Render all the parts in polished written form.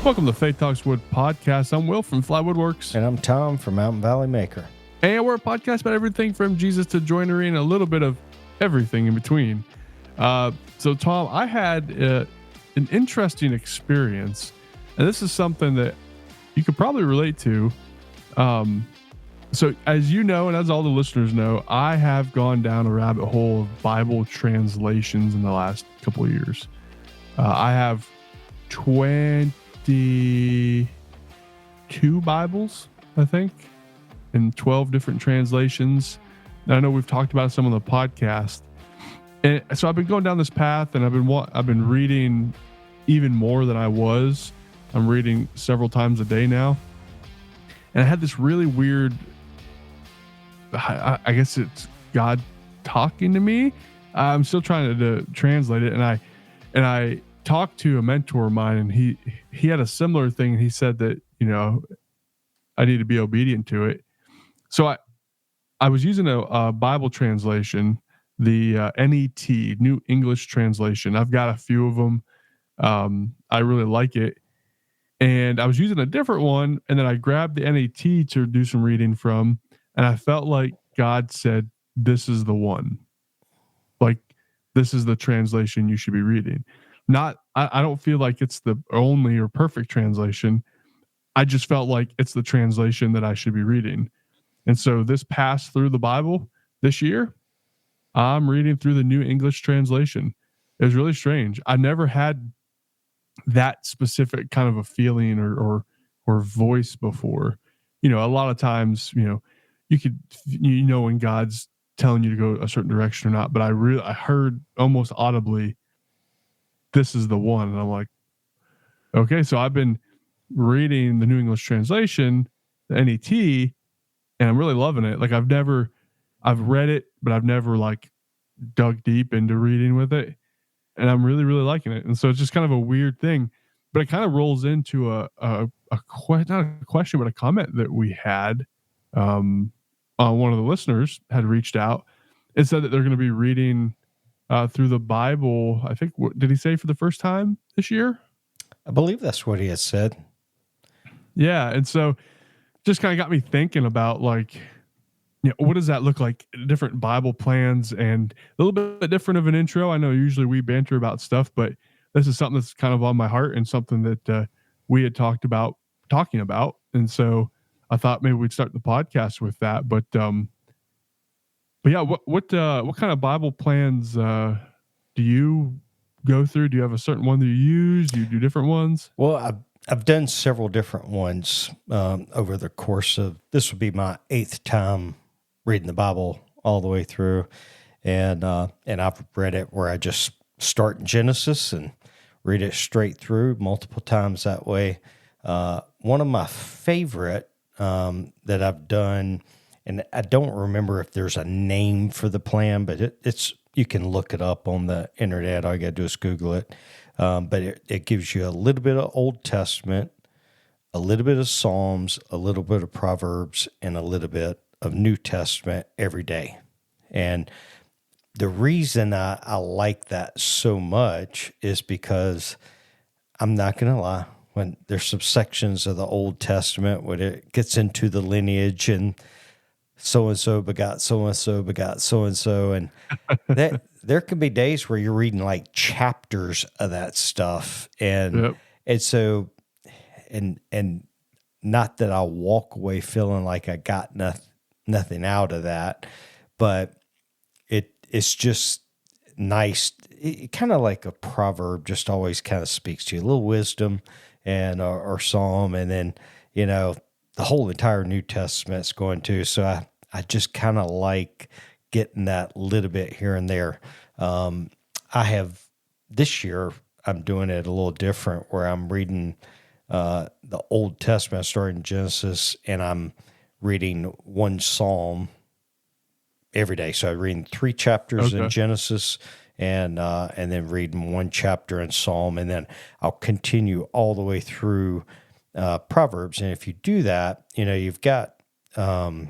Welcome to Faith Talks Wood Podcast. I'm Will from Fly Woodworks. And I'm Tom from Mountain Valley Maker. And we're a podcast about everything from Jesus to joinery and a little bit of everything in between. So, Tom, I had an interesting experience, and this is something that you could probably relate to. So, as you know, and as all the listeners know, I have gone down a rabbit hole of Bible translations in the last couple of years. I have 22 Bibles, I think, in 12 different translations. And I know we've talked about some on the podcast. And so I've been going down this path, and I've been reading even more than I was. I'm reading several times a day now. And I had this really weird, I guess it's God talking to me. I'm still trying to translate it. And I talked to a mentor of mine, and he had a similar thing. He said that, I need to be obedient to it. So I was using a Bible translation, the NET, New English Translation. I've got a few of them. I really like it. And I was using a different one, and then I grabbed the NET to do some reading from, and I felt like God said, this is the one. Like, this is the translation you should be reading. I don't feel like it's the only or perfect translation. I just felt like it's the translation that I should be reading. And so this pass through the Bible this year, I'm reading through the New English Translation. It was really strange. I never had that specific kind of a feeling or voice before. A lot of times, you could, when God's telling you to go a certain direction or not, but I heard almost audibly, this is the one. And I'm like, okay, so I've been reading the New English Translation, the NET, and I'm really loving it. Like I've read it, but I've never like dug deep into reading with it. And I'm really, really liking it. And so it's just kind of a weird thing, but it kind of rolls into not a question, but a comment that we had. One of the listeners had reached out and said that they're going to be reading through the Bible. I think, what did he say, for the first time this year? I believe that's what he has said. Yeah. And so just kind of got me thinking about like, what does that look like? Different Bible plans, and a little bit different of an intro. I know usually we banter about stuff, but this is something that's kind of on my heart and something that we had talking about. And so I thought maybe we'd start the podcast with that. But yeah, what kind of Bible plans do you go through? Do you have a certain one that you use? Do you do different ones? Well, I've done several different ones over the course of, this would be my 8th time reading the Bible all the way through. And I've read it where I just start in Genesis and read it straight through multiple times that way. One of my favorite that I've done, and I don't remember if there's a name for the plan, but it's you can look it up on the internet. All you got to do is Google it. But it gives you a little bit of Old Testament, a little bit of Psalms, a little bit of Proverbs, and a little bit of New Testament every day. And the reason I like that so much is because I'm not going to lie, when there's some sections of the Old Testament when it gets into the lineage and so-and-so begot so-and-so begot so-and-so, and that there can be days where you're reading like chapters of that stuff. And so, and not that I walk away feeling like I got nothing out of that, but it's just nice. It kind of like a proverb just always kind of speaks to you, a little wisdom and or psalm. And then, the whole entire New Testament's going to, so I just kind of like getting that little bit here and there. I have, this year, I'm doing it a little different where I'm reading the Old Testament, starting in Genesis, and I'm reading one Psalm every day. So I'm reading 3 chapters in Genesis and then reading 1 chapter in Psalm, and then I'll continue all the way through Proverbs. And if you do that, you've got, I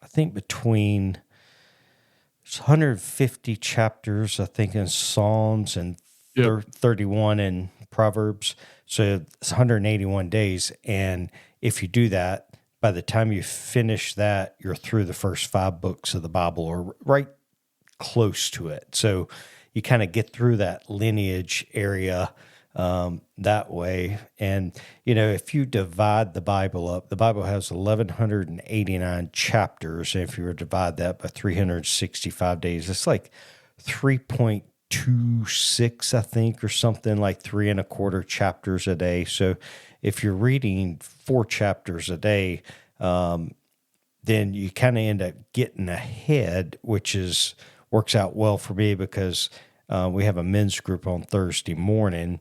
think between 150 chapters, I think, in Psalms and 31 in Proverbs. So it's 181 days. And if you do that, by the time you finish that, you're through the first 5 books of the Bible, or right close to it. So you kind of get through that lineage area that way. And, if you divide the Bible up, the Bible has 1,189 chapters. And if you were to divide that by 365 days, it's like 3.26, I think, or something, like 3.25 chapters a day. So if you're reading 4 chapters a day, then you kind of end up getting ahead, which works out well for me because we have a men's group on Thursday morning,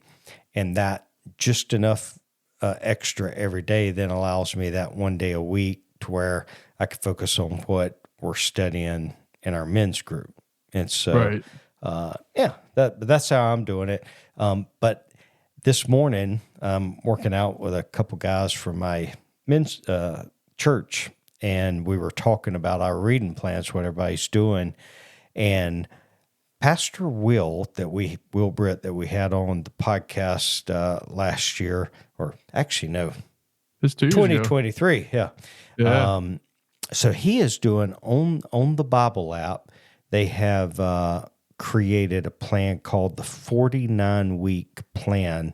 and that just enough extra every day then allows me that one day a week to where I can focus on what we're studying in our men's group. And so, that's how I'm doing it. But this morning, I'm working out with a couple guys from my men's church, and we were talking about our reading plans, what everybody's doing. And Pastor Will Britt, that we had on the podcast last year, or actually no, it's 2023. Yeah. So he is doing on the Bible app. They have created a plan called the 49-week plan,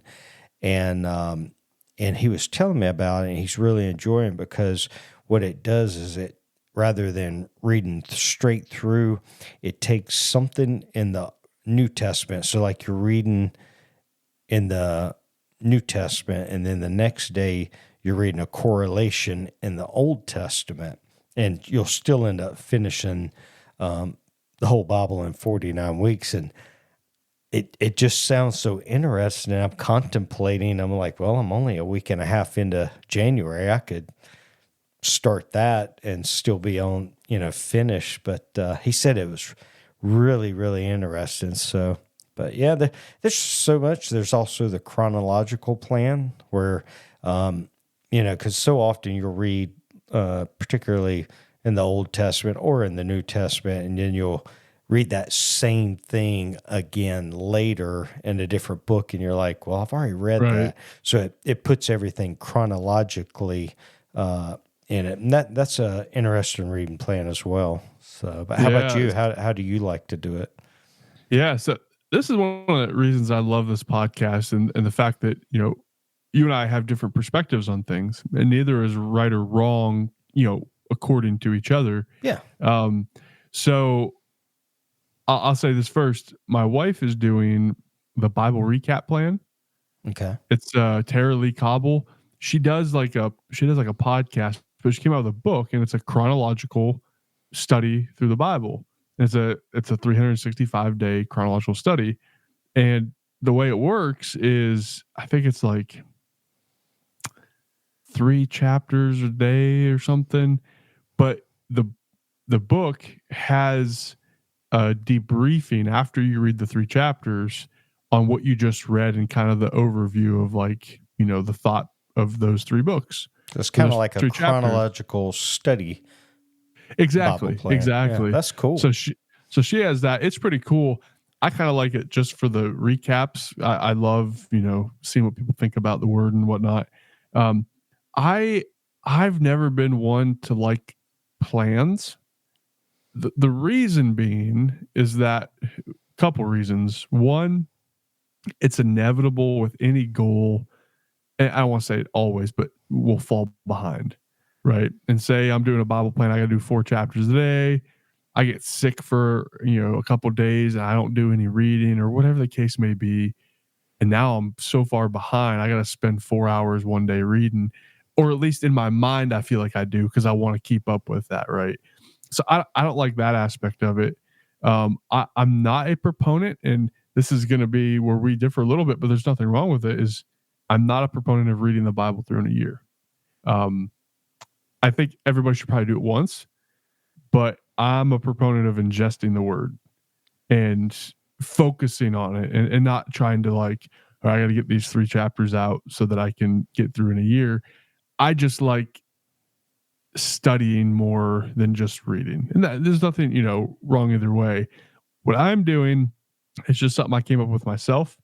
and he was telling me about it. And he's really enjoying it because what it does is it, rather than reading straight through, it takes something in the New Testament. So like you're reading in the New Testament, and then the next day you're reading a correlation in the Old Testament, and you'll still end up finishing the whole Bible in 49 weeks. And it just sounds so interesting. And I'm contemplating, I'm like, well, I'm only a week and a half into January. I could start that and still be on, finish. But he said it was really, really interesting. So, but yeah, there's so much. There's also the chronological plan where, because so often you'll read, particularly in the Old Testament or in the New Testament, and then you'll read that same thing again later in a different book, and you're like, well, I've already read that. So it puts everything chronologically in it. And that's a interesting reading plan as well. So, but how about you? How do you like to do it? Yeah. So this is one of the reasons I love this podcast, and the fact that, you and I have different perspectives on things, and neither is right or wrong, according to each other. Yeah. So I'll say this first. My wife is doing the Bible recap plan. Okay. It's Tara Lee Cobble. She does like a podcast, but she came out with a book, and it's a chronological study through the Bible. It's a 365-day chronological study. And the way it works is, I think it's like 3 chapters a day or something. But the book has a debriefing after you read the 3 chapters on what you just read, and kind of the overview of, like, the thought of those 3 books. It's kind of like a chronological study. Exactly. Yeah, that's cool. So she has that. It's pretty cool. I kind of like it just for the recaps. I love, seeing what people think about the word and whatnot. I've never been one to like plans. The reason being is that, a couple reasons. One, it's inevitable with any goal, and I don't want to say it always, but we'll fall behind, right? And say I'm doing a Bible plan, I got to do 4 chapters a day. I get sick for, a couple of days, and I don't do any reading or whatever the case may be. And now I'm so far behind, I got to spend 4 hours one day reading, or at least in my mind, I feel like I do, because I want to keep up with that, right? So I don't like that aspect of it. I'm not a proponent, and this is going to be where we differ a little bit, but there's nothing wrong with it, is I'm not a proponent of reading the Bible through in a year. I think everybody should probably do it once, but I'm a proponent of ingesting the word and focusing on it, and not trying to like, all right, I got to get these 3 chapters out so that I can get through in a year. I just like studying more than just reading, and there's nothing, wrong either way. What I'm doing is just something I came up with myself.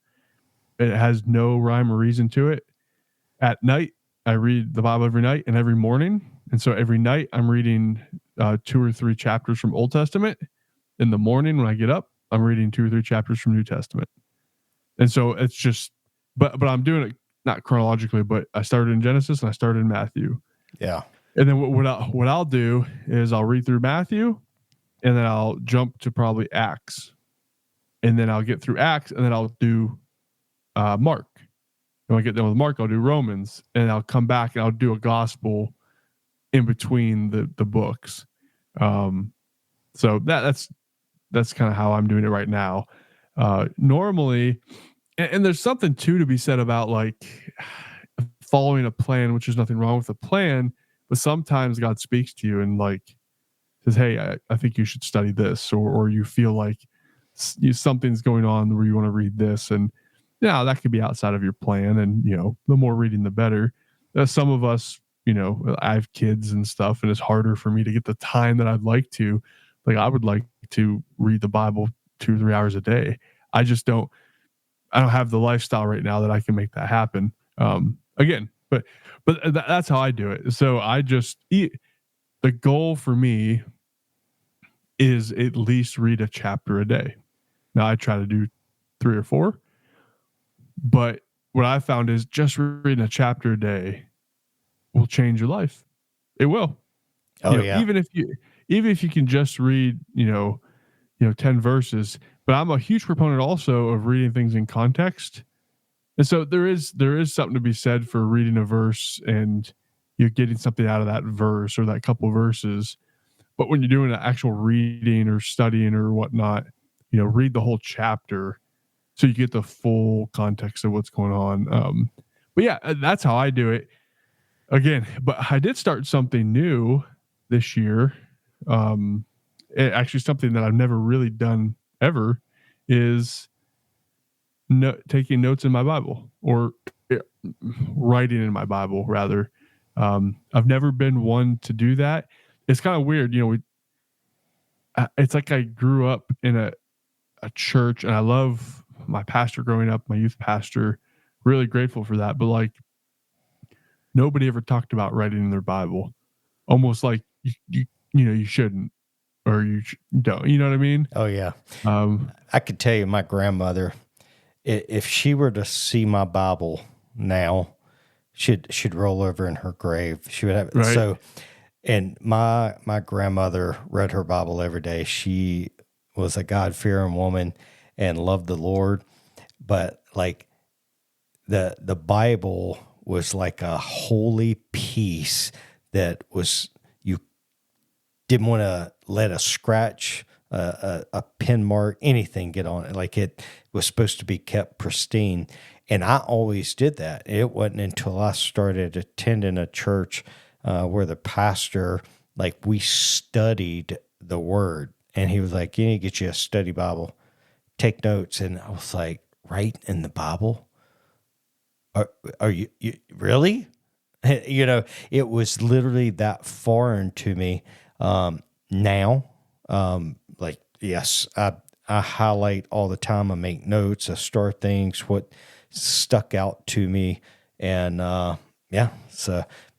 it has no rhyme or reason to it. At night, I read the Bible every night and every morning. And so every night I'm reading 2 or 3 chapters from Old Testament. In the morning when I get up, I'm reading 2 or 3 chapters from New Testament. And so it's just, but I'm doing it not chronologically, but I started in Genesis and I started in Matthew. Yeah. And then what I'll do is I'll read through Matthew, and then I'll jump to probably Acts, and then I'll get through Acts, and then I'll do Mark. And when I get done with Mark, I'll do Romans, and I'll come back and I'll do a gospel in between the books. So that's kind of how I'm doing it right now. Normally, and there's something too to be said about like following a plan, which is nothing wrong with a plan, but sometimes God speaks to you and like says, "Hey, I think you should study this," or you feel like something's going on where you want to read this, and that could be outside of your plan. And the more reading, the better. Some of us, I have kids and stuff, and it's harder for me to get the time that I'd like to. Like I would like to read the Bible 2 or 3 hours a day. I just don't. I don't have the lifestyle right now that I can make that happen. Again, but that's how I do it. So I just the goal for me is at least read a chapter a day. Now I try to do 3 or 4, but what I found is just reading a chapter a day will change your life. It will. Oh, yeah. Even if you can just read, 10 verses, but I'm a huge proponent also of reading things in context. And so there is something to be said for reading a verse and you're getting something out of that verse or that couple verses. But when you're doing an actual reading or studying or whatnot, read the whole chapter so you get the full context of what's going on. But yeah, that's how I do it. Again, but I did start something new this year. Actually, something that I've never really done ever is taking notes in my Bible or writing in my Bible, rather. I've never been one to do that. It's kind of weird. It's like I grew up in a church, and I love my pastor growing up, my youth pastor. Really grateful for that. But like, nobody ever talked about writing in their Bible. Almost like you shouldn't, or you don't. You know what I mean? Oh, yeah. I could tell you my grandmother, if she were to see my Bible now, she'd roll over in her grave. She would have it. Right. So, and my grandmother read her Bible every day. She was a God-fearing woman and loved the Lord. But like the Bible was like a holy piece that was, you didn't want to let a scratch, a pen mark, anything get on it. Like it was supposed to be kept pristine. And I always did that. It wasn't until I started attending a church where the pastor, like we studied the word, and he was like, "You need to get you a study Bible, take notes." And I was like, "Write in the Bible? Are you really?" It was literally that foreign to me. Now, like, yes, I highlight all the time. I make notes. I start things, what stuck out to me. And,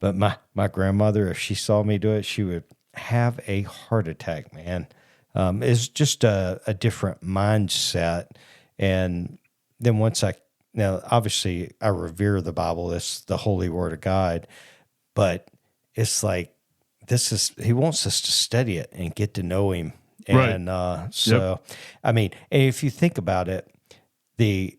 but my grandmother, if she saw me do it, she would have a heart attack, man. It's just a different mindset. And then now, obviously, I revere the Bible. It's the holy word of God. But it's like, he wants us to study it and get to know him. And Yep. I mean, and if you think about it, the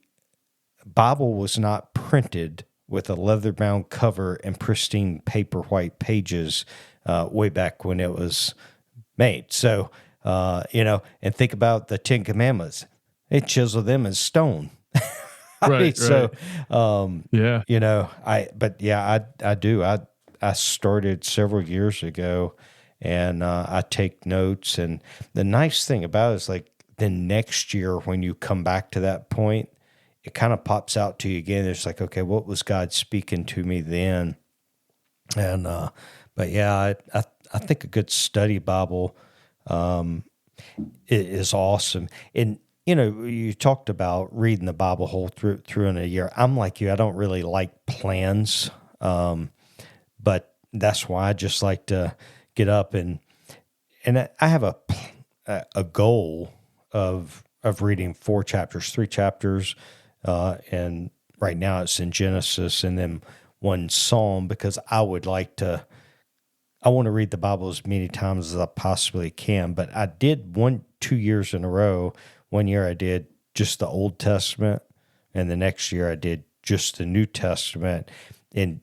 Bible was not printed with a leather-bound cover and pristine paper white pages way back when it was made. So, and think about the 10 Commandments. They chiseled them in stone. Right. So, yeah. I do. I started several years ago, and I take notes. And the nice thing about it is, like, the next year when you come back to that point, it kind of pops out to you again. It's like, okay, what was God speaking to me then? And but yeah, I think a good study Bible is awesome. And You talked about reading the Bible whole through in a year. I'm like you. I don't really like plans, but that's why I just like to get up and I have a goal of reading 4 chapters, 3 chapters, and right now it's in Genesis and then one Psalm because I want to read the Bible as many times as I possibly can. But I did 2 years in a row. One year I did just the Old Testament, and the next year I did just the New Testament, and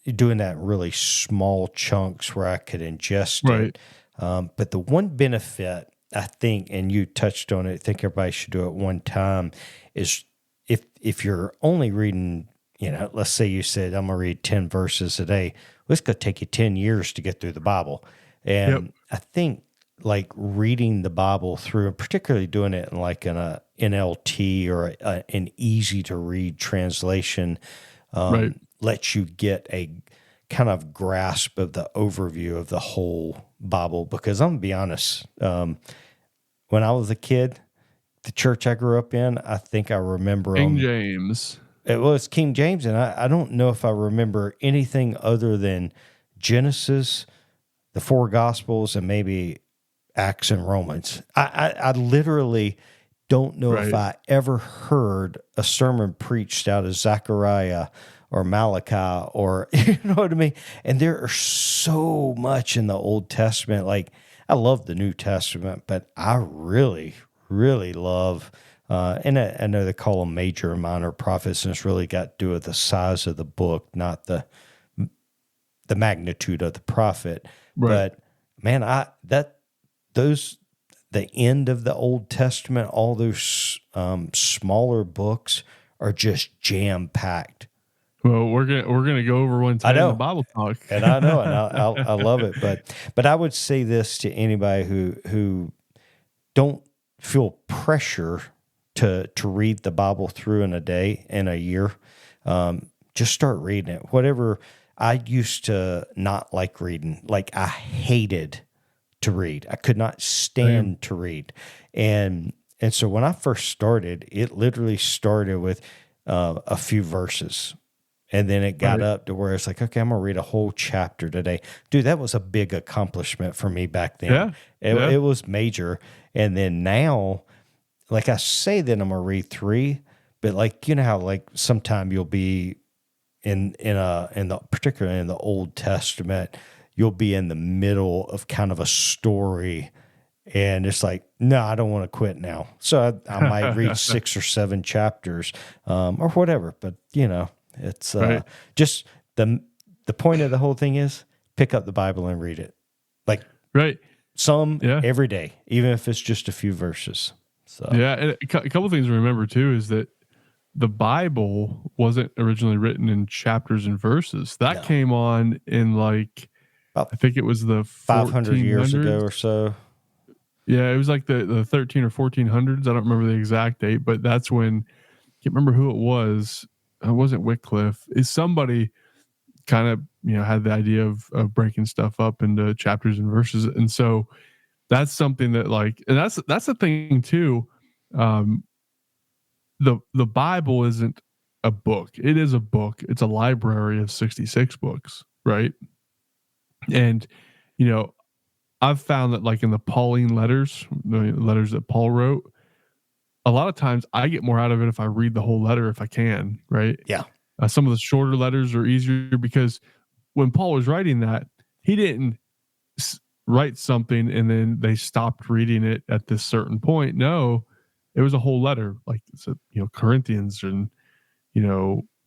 doing that in really small chunks where I could ingest Right. it. But the one benefit I think, and you touched on it, I think everybody should do it one time, is if you're only reading, let's say you said, I'm going to read 10 verses a day. Well, it's going to take you 10 years to get through the Bible. Yep. And I think like reading the Bible through, and particularly doing it in like an NLT or an easy to read translation, Right. lets you get a kind of grasp of the overview of the whole Bible. Because I'm going to be honest, when I was a kid, the church I grew up in, I think I remember King James. It was King James, and I don't know if I remember anything other than Genesis, the 4 Gospels, and maybe Acts and Romans. I literally don't know if I ever heard a sermon preached out of Zechariah or Malachi or, you know what I mean? And there are so much in the Old Testament. Like, I love the New Testament, but I really, really love, and I know they call them major and minor prophets, and it's really got to do with the size of the book, not the magnitude of the prophet. Right. But man, the end of the Old Testament, all those smaller books are just jam packed. Well, we're gonna go over one time in the Bible talk, and I know, and I love it. But I would say this to anybody who don't feel pressure to read the Bible through in a day, in a year. Just start reading it. Whatever. I used to not like reading. Like, I hated to read. I could not stand to read. And so when I first started, it literally started with a few verses. And then it got up to where it's like, okay, I'm going to read a whole chapter today. Dude, that was a big accomplishment for me back then. Yeah. It was major. And then now, like, I say that I'm going to read 3, but like, you know how like sometime you'll be particularly in the Old Testament, you'll be in the middle of kind of a story, and it's like, no, I don't want to quit now. So I might read 6 or 7 chapters, or whatever. But it's just the point of the whole thing is pick up the Bible and read it, like every day, even if it's just a few verses. So and a couple things to remember too is that the Bible wasn't originally written in chapters and verses. That came on in like, I think it was the 500 years ago or so. Yeah, it was like the 13 or 1400s. I don't remember the exact date, but that's when, I can't remember who it was. It wasn't Wycliffe. Is somebody kind of, had the idea of breaking stuff up into chapters and verses. And so that's something that like, and that's the thing too. The Bible isn't a book. It is a book. It's a library of 66 books, right? And, I've found that like in the Pauline letters, the letters that Paul wrote, a lot of times I get more out of it if I read the whole letter if I can, right? Yeah. Some of the shorter letters are easier because when Paul was writing that, he didn't write something and then they stopped reading it at this certain point. No, it was a whole letter, like Corinthians and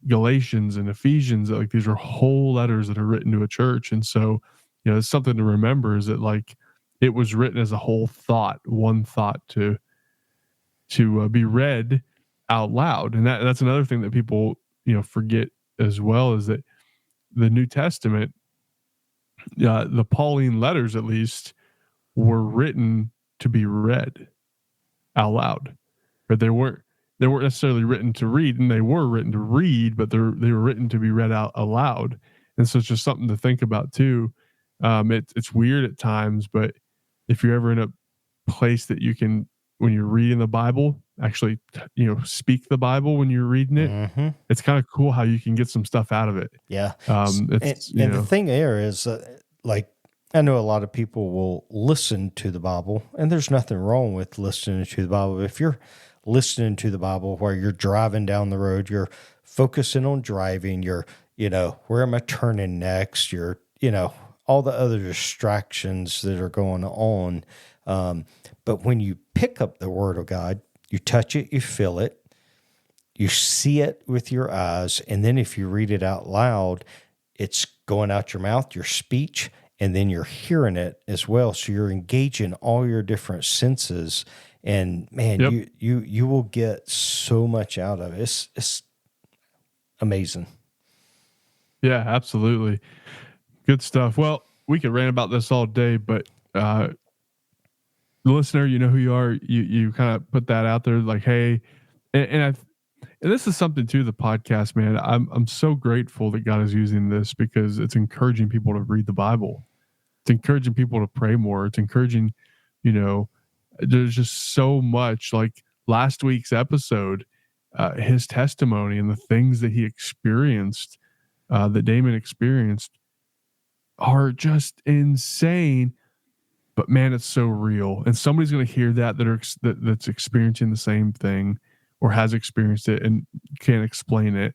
Galatians and Ephesians. Like, these are whole letters that are written to a church, and so it's something to remember is that like it was written as a whole thought, one thought to be read out loud, and that's another thing that people forget as well is that the New Testament, the Pauline letters at least, were written to be read out loud. But they weren't necessarily written to read, and they were written to read, but they were written to be read out aloud. And so it's just something to think about too. It's weird at times, but if you're ever in a place that you can when you're reading the Bible, actually, speak the Bible when you're reading it. Mm-hmm. It's kind of cool how you can get some stuff out of it. Yeah. It's And the thing there is, like, I know a lot of people will listen to the Bible, and there's nothing wrong with listening to the Bible. If you're listening to the Bible while you're driving down the road, you're focusing on driving, you're, where am I turning next? You're, all the other distractions that are going on. But when you pick up the Word of God, you touch it, you feel it, you see it with your eyes, and then if you read it out loud, it's going out your mouth, your speech, and then you're hearing it as well. So you're engaging all your different senses, and man, Yep. you will get so much out of it. It's amazing. Yeah, absolutely. Good stuff. Well, we could rant about this all day, but the listener, you know who you are. You kind of put that out there, like, hey, and this is something too. The podcast, man. I'm so grateful that God is using this because it's encouraging people to read the Bible. It's encouraging people to pray more. It's encouraging, there's just so much. Like last week's episode, his testimony and the things that he experienced, that Damon experienced, are just insane. But man, it's so real, and somebody's going to hear that's experiencing the same thing or has experienced it and can't explain it,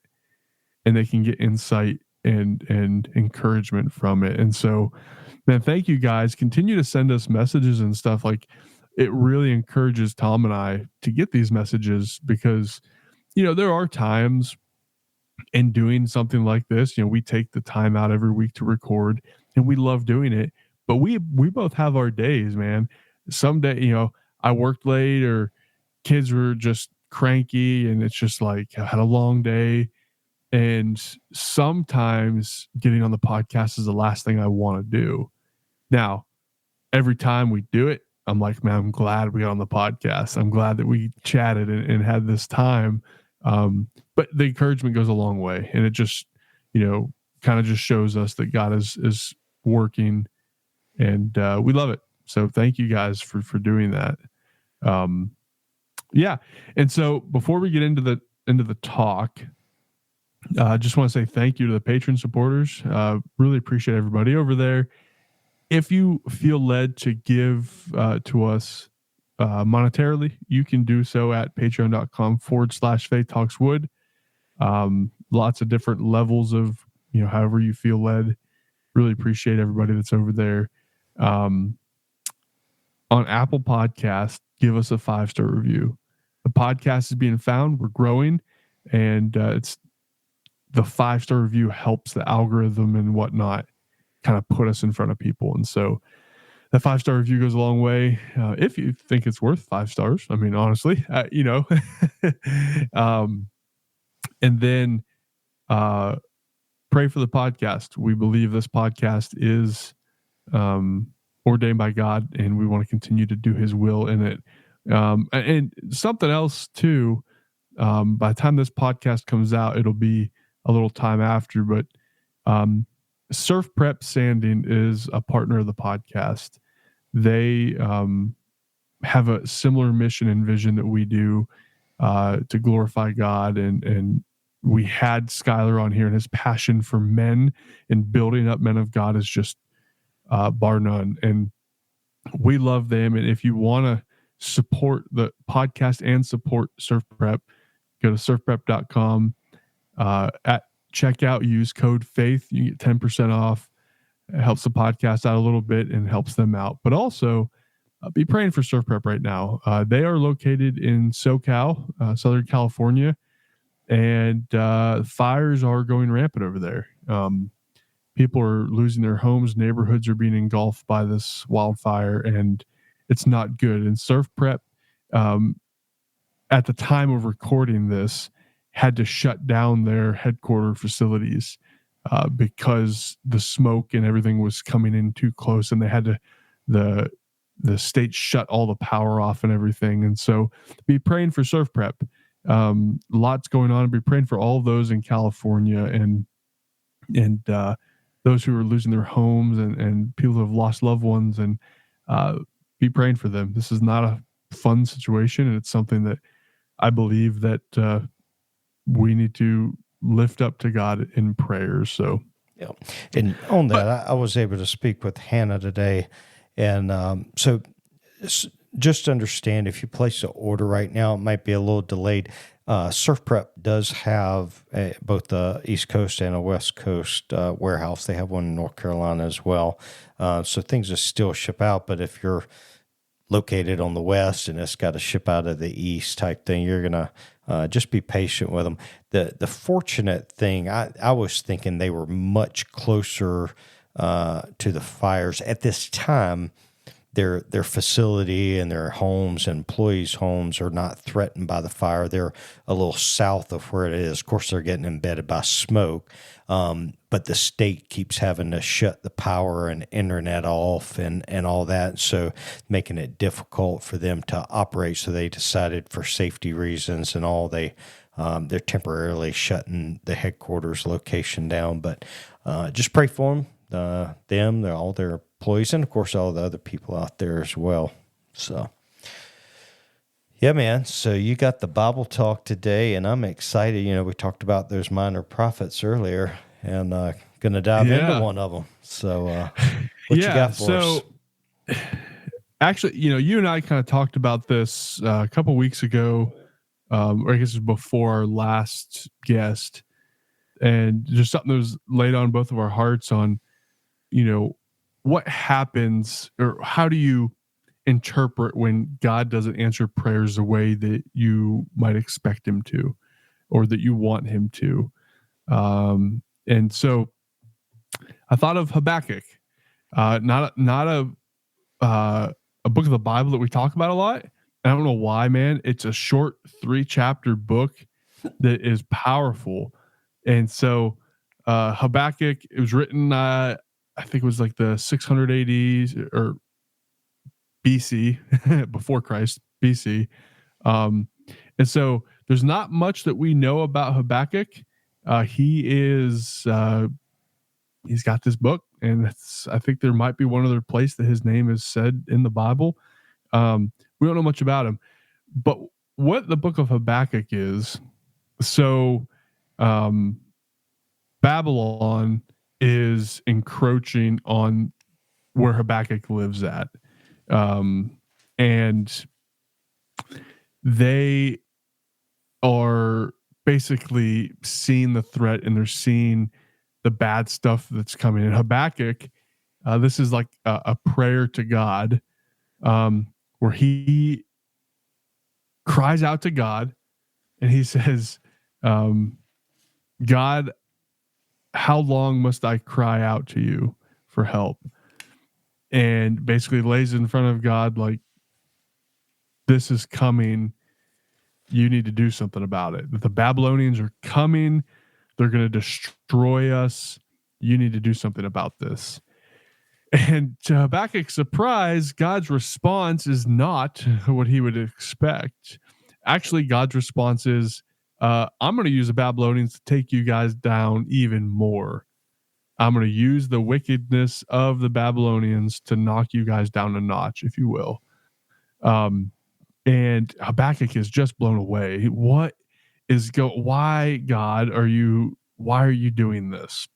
and they can get insight and encouragement from it. And so, man, thank you guys. Continue to send us messages and stuff. Like, it really encourages Tom and I to get these messages because, there are times in doing something like this, we take the time out every week to record and we love doing it, but we both have our days, man. Some day, I worked late or kids were just cranky and it's just like I had a long day. And sometimes getting on the podcast is the last thing I want to do. Now, every time we do it, I'm like, man, I'm glad we got on the podcast. I'm glad that we chatted and had this time. But the encouragement goes a long way, and it just, kind of just shows us that God is working, and we love it. So thank you guys for doing that. Yeah. And so before we get into the talk, I just want to say thank you to the patron supporters. Really appreciate everybody over there. If you feel led to give to us monetarily, you can do so at patreon.com/Faith Talks Wood. Lots of different levels of, however you feel led. Really appreciate everybody that's over there. On Apple Podcast, give us a 5-star review. The podcast is being found. We're growing, and it's the 5-star review helps the algorithm and whatnot kind of put us in front of people. And so that 5-star review goes a long way. If you think it's worth 5 stars, I mean, honestly, and then pray for the podcast. We believe this podcast is ordained by God, and we want to continue to do his will in it. And something else too, by the time this podcast comes out, it'll be a little time after, but Surf Prep Sanding is a partner of the podcast. They have a similar mission and vision that we do to glorify God. And we had Skylar on here, and his passion for men and building up men of God is just bar none. And we love them. And if you want to support the podcast and support Surf Prep, go to surfprep.com. At checkout, use code FAITH. You get 10% off. It helps the podcast out a little bit and helps them out. But also, be praying for Surf Prep right now. They are located in SoCal, Southern California, and fires are going rampant over there. People are losing their homes. Neighborhoods are being engulfed by this wildfire, and it's not good. And Surf Prep, at the time of recording this, had to shut down their headquarter facilities because the smoke and everything was coming in too close, and they had to the state shut all the power off and everything. And so be praying for Surf Prep. Lots going on. Be praying for all those in California and those who are losing their homes and people who have lost loved ones, and be praying for them. This is not a fun situation, and it's something that I believe that we need to lift up to God in prayers. So, Yeah. And on but that, I was able to speak with Hannah today. And so just understand, if you place an order right now, it might be a little delayed. Surf Prep does have both the East Coast and a West Coast warehouse. They have one in North Carolina as well. So things will still ship out. But if you're located on the West and it's got to ship out of the East type thing, you're going to just be patient with them. The fortunate thing, I was thinking they were much closer to the fires at this time. Their facility and their homes and employees' homes are not threatened by the fire. They're a little south of where it is. Of course, they're getting embedded by smoke, but the state keeps having to shut the power and internet off and all that, so making it difficult for them to operate. So they decided, for safety reasons and all, they're temporarily shutting the headquarters location down. But just pray for them, all their employees, and of course all the other people out there as well. So yeah, man. So you got the Bible talk today, and I'm excited. We talked about those minor prophets earlier, and going to dive into one of them. So what you got for us? Actually, you and I kind of talked about this a couple weeks ago, or I guess it was before our last guest, and just something that was laid on both of our hearts on, what happens, or how do you interpret when God doesn't answer prayers the way that you might expect him to, or that you want him to. And so I thought of Habbakuk, not a book of the Bible that we talk about a lot. I don't know why, man. It's a short 3-chapter book that is powerful. And so Habbakuk, it was written, I think it was like the 600 AD or BC, before Christ, BC. And so there's not much that we know about Habbakuk. He's got this book, and I think there might be one other place that his name is said in the Bible. We don't know much about him, but what the book of Habbakuk is, so Babylon is encroaching on where Habbakuk lives at. And they are basically seeing the threat, and they're seeing the bad stuff that's coming in. Habbakuk, this is like a prayer to God, where he cries out to God, and he says, God, how long must I cry out to you for help? And basically lays in front of God like, this is coming. You need to do something about it. The Babylonians are coming. They're going to destroy us. You need to do something about this. And to Habakkuk's surprise, God's response is not what he would expect. Actually, God's response is, I'm going to use the Babylonians to take you guys down even more. I'm going to use the wickedness of the Babylonians to knock you guys down a notch, if you will. And Habakkuk is just blown away. Why, God, why are you doing this?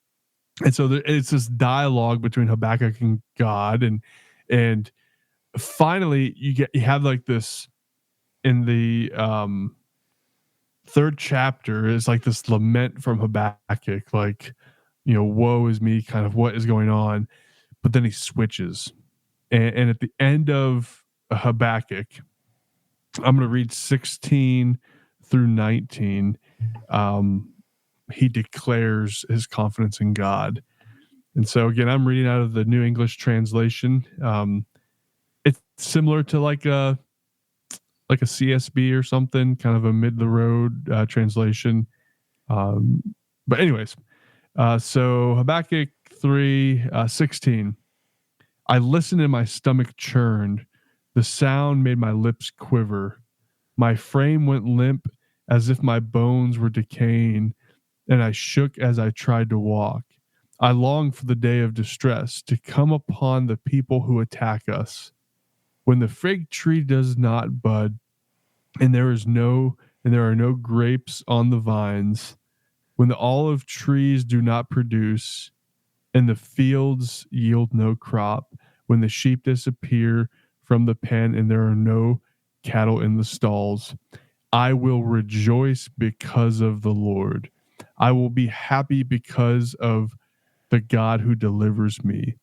And so it's this dialogue between Habakkuk and God, and finally you have like this in the 3rd chapter is like this lament from Habakkuk, like, woe is me, kind of what is going on. But then he switches, and at the end of Habakkuk, I'm going to read 16 through 19. He declares his confidence in God. And so again, I'm reading out of the New English Translation. It's similar to like a CSB or something, kind of a mid the road translation. But anyways, so Habakkuk 3:16. I listened and my stomach churned. The sound made my lips quiver. My frame went limp as if my bones were decaying, and I shook as I tried to walk. I longed for the day of distress to come upon the people who attack us. When the fig tree does not bud, and there are no grapes on the vines, when the olive trees do not produce, and the fields yield no crop, when the sheep disappear from the pen and there are no cattle in the stalls, I will rejoice because of the Lord. I will be happy because of the God who delivers me.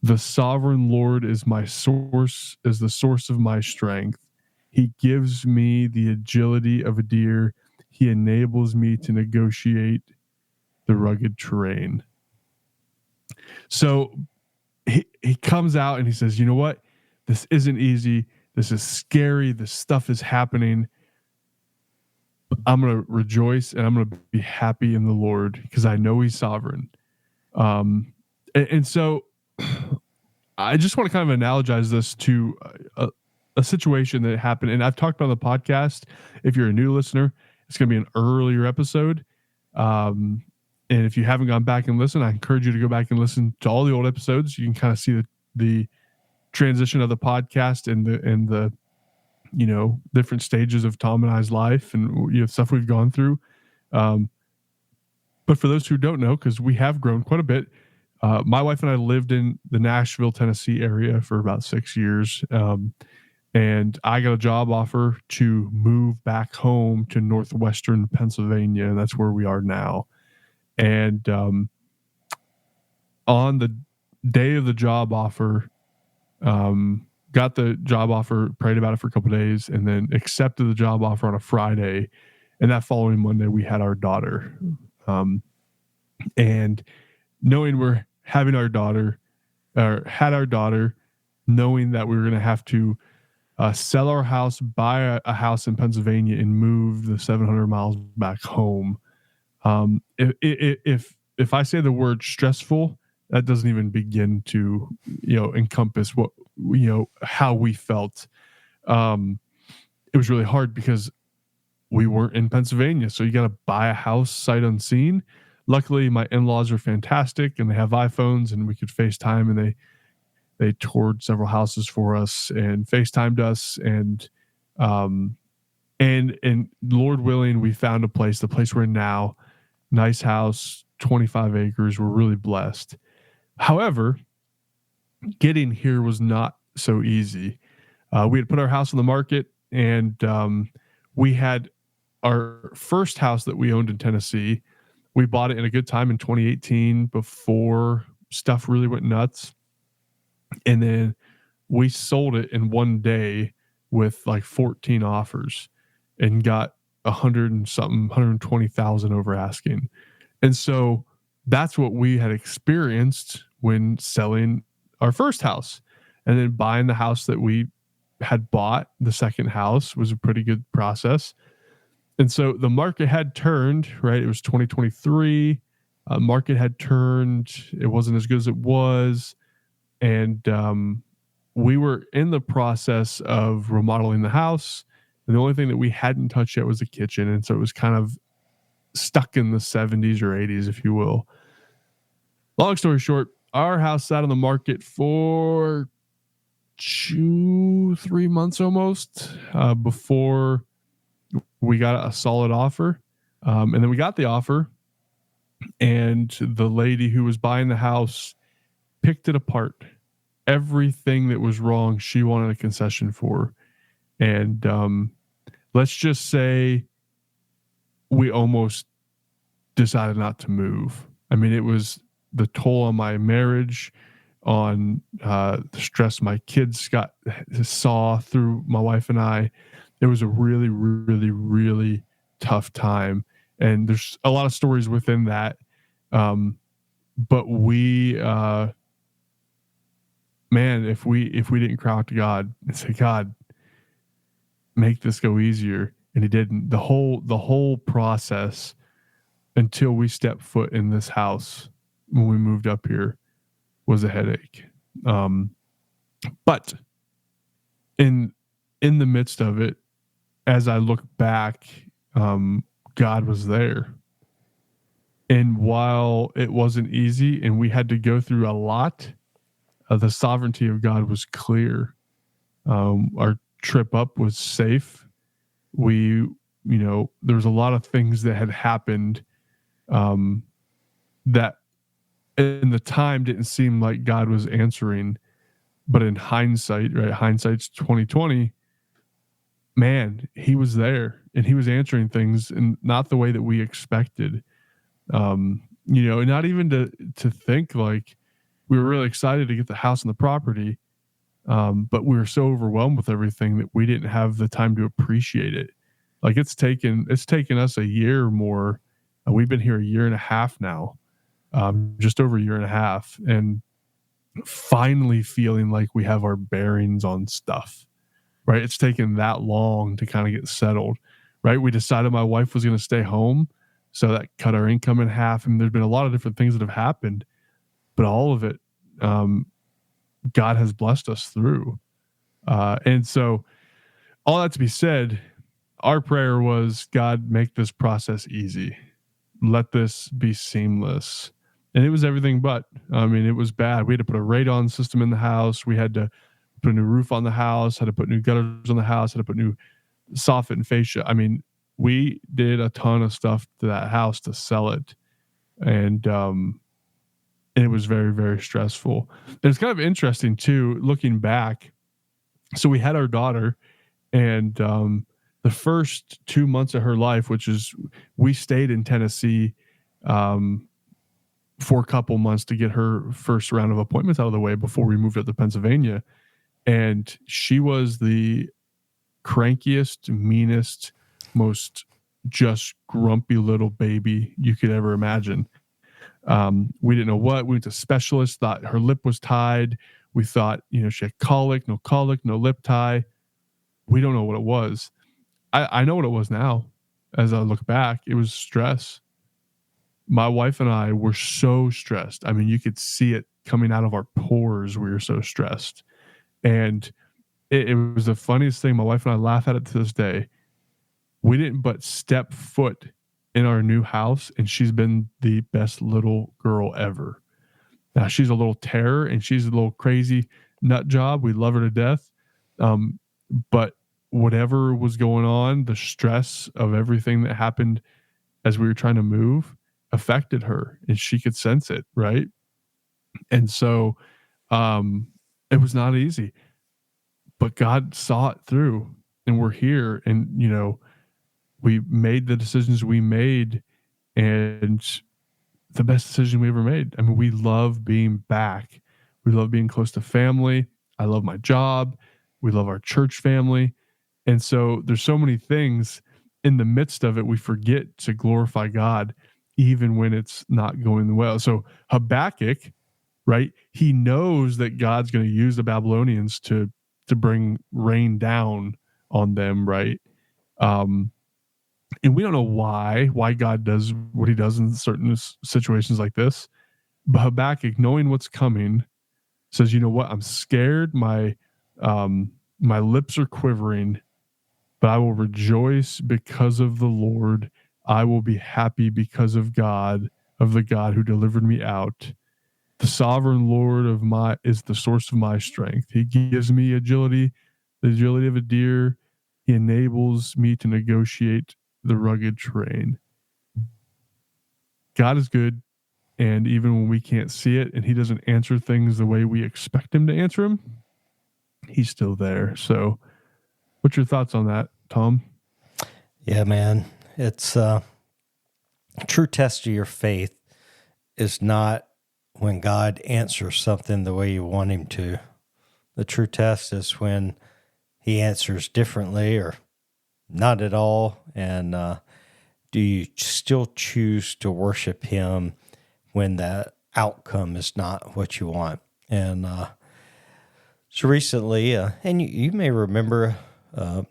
The sovereign Lord is my source, is the source of my strength. He gives me the agility of a deer. He enables me to negotiate the rugged terrain. So he comes out and he says, you know what? This isn't easy. This is scary. This stuff is happening. I'm going to rejoice and I'm going to be happy in the Lord because I know he's sovereign. And so I just want to kind of analogize this to a situation that happened. And I've talked about on the podcast. If you're a new listener, it's going to be an earlier episode. And if you haven't gone back and listened, I encourage you to go back and listen to all the old episodes. You can kind of see the transition of the podcast and the different stages of Tom and I's life and stuff we've gone through. But for those who don't know, because we have grown quite a bit, my wife and I lived in the Nashville, Tennessee area for about 6 years. And I got a job offer to move back home to northwestern Pennsylvania. And that's where we are now. And on the day of the job offer, got the job offer, prayed about it for a couple of days, and then accepted the job offer on a Friday. And that following Monday, we had our daughter. And knowing we're having our daughter, or had our daughter, knowing that we were going to have to sell our house, buy a house in Pennsylvania, and move the 700 miles back home. If I say the word stressful, that doesn't even begin to encompass what how we felt. It was really hard because we weren't in Pennsylvania, so you got to buy a house sight unseen. Luckily, my in-laws are fantastic and they have iPhones, and we could FaceTime, and they toured several houses for us and FaceTimed us, and Lord willing, we found the place we're in now. Nice house, 25 acres. We're really blessed. However, getting here was not so easy. We had put our house on the market, and we had our first house that we owned in Tennessee. We bought it in a good time in 2018 before stuff really went nuts. And then we sold it in one day with like 14 offers and got 120,000 over asking. And so that's what we had experienced when selling our first house. And then buying the house that we had bought, the second house, was a pretty good process. And so the market had turned, right? It was 2023. Market had turned. It wasn't as good as it was. And we were in the process of remodeling the house. And the only thing that we hadn't touched yet was the kitchen. And so it was kind of stuck in the 70s or 80s, if you will. Long story short, our house sat on the market for 2-3 months almost before we got a solid offer. And then we got the offer, and the lady who was buying the house picked it apart. Everything that was wrong, she wanted a concession for. And let's just say we almost decided not to move. I mean, it was the toll on my marriage, on the stress my kids saw through my wife and I. It was a really, really, really tough time. And there's a lot of stories within that. But we, man, if we didn't cry out to God and say, God, make this go easier. And he didn't. The whole process until we stepped foot in this house when we moved up here was a headache. But in the midst of it, as I look back, God was there. And while it wasn't easy and we had to go through a lot, the sovereignty of God was clear. Our trip up was safe. We, there was a lot of things that had happened that in the time didn't seem like God was answering, but in hindsight, right? Hindsight's 2020. Man, he was there and he was answering things and not the way that we expected. Not even to think like we were really excited to get the house and the property. But we were so overwhelmed with everything that we didn't have the time to appreciate it. Like it's taken us a year or more. We've been here a year and a half now, just over a year and a half, and finally feeling like we have our bearings on stuff, right? It's taken that long to kind of get settled, right? We decided my wife was going to stay home, so that cut our income in half. And there's been a lot of different things that have happened, but all of it, God has blessed us through. And so all that to be said, our prayer was, God, make this process easy. Let this be seamless. And it was everything but. I mean, it was bad. We had to put a radon system in the house. We had to put a new roof on the house, had to put new gutters on the house, had to put new soffit and fascia. I mean, we did a ton of stuff to that house to sell it. And it was very, very stressful. And it's kind of interesting too, looking back. So we had our daughter, and the first 2 months of her life, which is we stayed in Tennessee for a couple months to get her first round of appointments out of the way before we moved up to Pennsylvania. And she was the crankiest, meanest, most just grumpy little baby you could ever imagine. We didn't know what. We went to specialists, thought her lip was tied. We thought, she had colic, no lip tie. We don't know what it was. I know what it was now. As I look back, it was stress. My wife and I were so stressed. I mean, you could see it coming out of our pores. We were so stressed. And it was the funniest thing. My wife and I laugh at it to this day. We didn't but step foot in our new house, and she's been the best little girl ever. Now, she's a little terror, and she's a little crazy nut job. We love her to death. But whatever was going on, the stress of everything that happened as we were trying to move affected her, and she could sense it, right? And so it was not easy, but God saw it through, and we're here. And, we made the decisions we made, and the best decision we ever made. I mean, we love being back. We love being close to family. I love my job. We love our church family. And so there's so many things in the midst of it, we forget to glorify God, even when it's not going well. So Habbakuk, right? He knows that God's going to use the Babylonians to bring rain down on them, right? And we don't know why God does what he does in certain situations like this. But Habbakuk, knowing what's coming, says, you know what? I'm scared. My lips are quivering, but I will rejoice because of the Lord. I will be happy because of God, of the God who delivered me out. The sovereign Lord is the source of my strength. He gives me agility, the agility of a deer. He enables me to negotiate the rugged terrain. God is good, and even when we can't see it and he doesn't answer things the way we expect him to answer them, he's still there. So what's your thoughts on that, Tom? Yeah, man. It's a true test of your faith is not when God answers something the way you want him to. The true test is when he answers differently or not at all. And do you still choose to worship him when the outcome is not what you want? And so recently, and you may remember a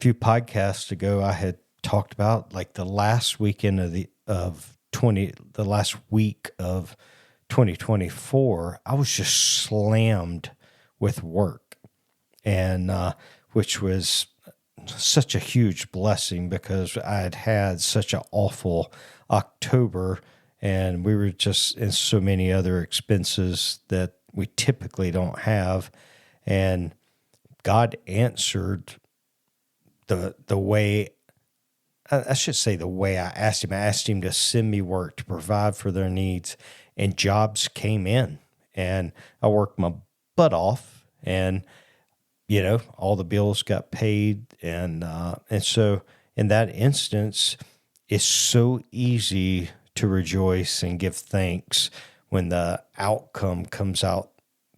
few podcasts ago, I had talked about like the last weekend of 2024, I was just slammed with work, and which was such a huge blessing because I had such an awful October, and we were just in so many other expenses that we typically don't have, and God answered the way, I should say the way I asked him. I asked him to send me work to provide for their needs, and jobs came in, and I worked my butt off, and all the bills got paid, and so in that instance, it's so easy to rejoice and give thanks when the outcome comes out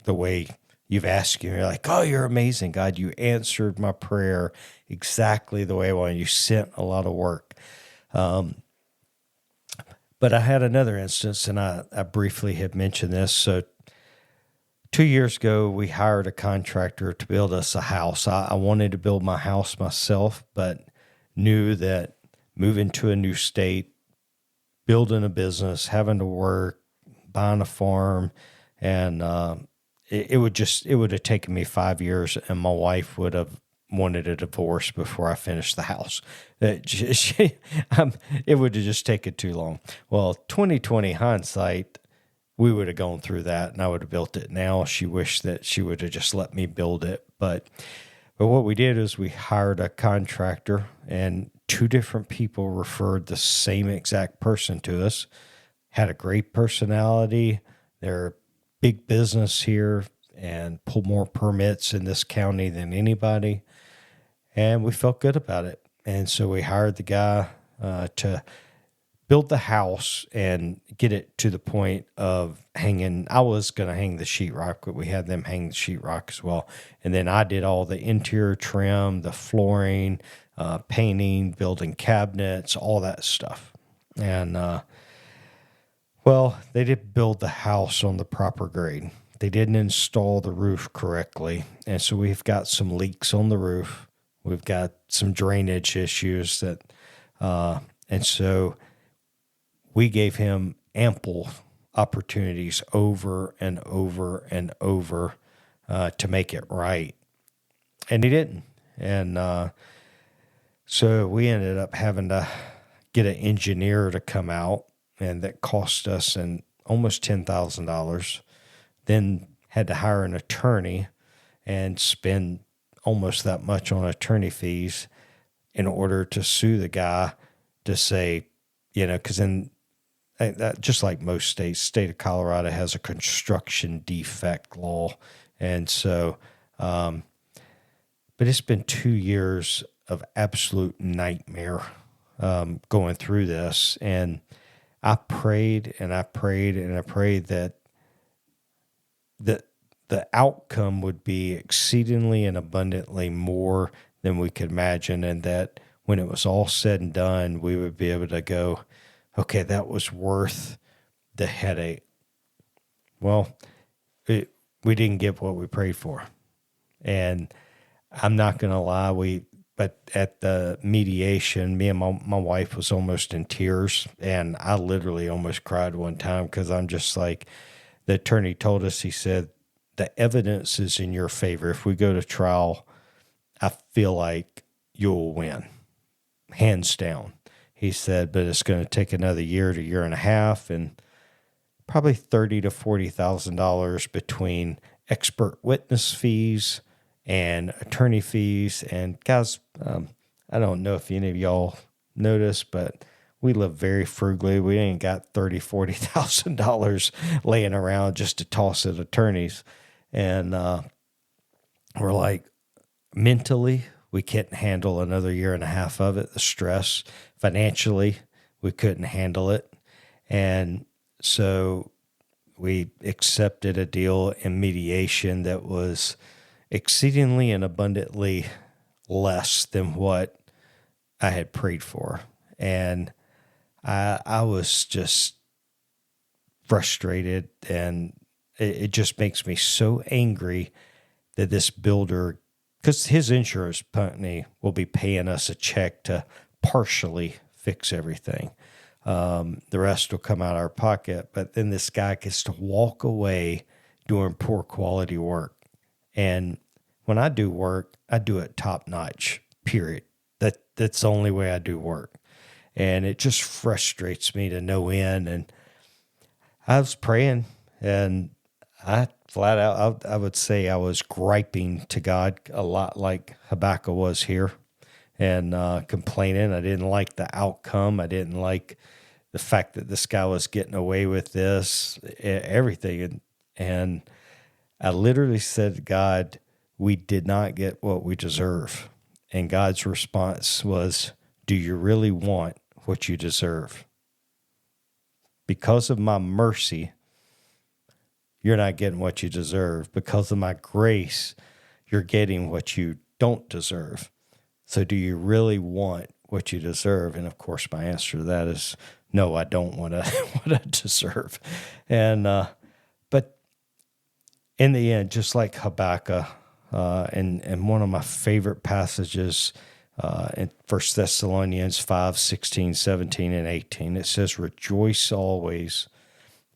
the way you've asked. You're like, oh, you're amazing, God. You answered my prayer exactly the way I wanted. You sent a lot of work. But I had another instance, and I briefly had mentioned this. So 2 years ago, we hired a contractor to build us a house. I wanted to build my house myself, but knew that moving to a new state, building a business, having to work, buying a farm, and it would have taken me 5 years, and my wife would have wanted a divorce before I finished the house. It would have just taken too long. Well, 2020 hindsight, we would have gone through that, and I would have built it now. She wished that she would have just let me build it. But what we did is we hired a contractor, and 2 different people referred the same exact person to us. Had a great personality. They're big business here and pull more permits in this county than anybody. And we felt good about it. And so we hired the guy to build the house and get it to the point of hanging. I was going to hang the sheetrock, but we had them hang the sheetrock as well. And then I did all the interior trim, the flooring, painting, building cabinets, all that stuff. And, they didn't build the house on the proper grade. They didn't install the roof correctly. And so we've got some leaks on the roof. We've got some drainage issues and so we gave him ample opportunities over and over and over to make it right. And he didn't. And so we ended up having to get an engineer to come out, and that cost us almost $10,000. Then had to hire an attorney and spend almost that much on attorney fees in order to sue the guy to say, because then just like most states, state of Colorado has a construction defect law. And so, but it's been 2 years of absolute nightmare going through this. And I prayed and I prayed and I prayed that the outcome would be exceedingly and abundantly more than we could imagine, and that when it was all said and done, we would be able to go, okay, that was worth the headache. Well, we didn't get what we prayed for. And I'm not going to lie, but at the mediation, me and my wife was almost in tears, and I literally almost cried one time because I'm just like, the attorney told us, he said, the evidence is in your favor. If we go to trial, I feel like you'll win, hands down. He said, but it's going to take another year to year and a half, and probably $30,000 to $40,000 between expert witness fees and attorney fees. And guys, I don't know if any of y'all noticed, but we live very frugally. We ain't got $30,000, $40,000 laying around just to toss at attorneys. And we're like, mentally, we couldn't handle another year and a half of it. The stress, financially, we couldn't handle it. And so we accepted a deal in mediation that was exceedingly and abundantly less than what I had prayed for. And I was just frustrated, and it just makes me so angry that this builder, because his insurance company will be paying us a check to partially fix everything. The rest will come out of our pocket, but then this guy gets to walk away doing poor quality work. And when I do work, I do it top notch, period. That's the only way I do work. And it just frustrates me to no end. And I was praying, and I flat out, I would say I was griping to God a lot like Habakkuk was here and complaining. I didn't like the outcome. I didn't like the fact that this guy was getting away with this, everything. And I literally said to God, we did not get what we deserve. And God's response was, do you really want what you deserve? Because of my mercy, you're not getting what you deserve. Because of my grace, you're getting what you don't deserve. So do you really want what you deserve? And of course, my answer to that is no, I don't want what I deserve. And, but in the end, just like Habakkuk, and one of my favorite passages in 1 Thessalonians 5, 16, 17, and 18, it says, rejoice always,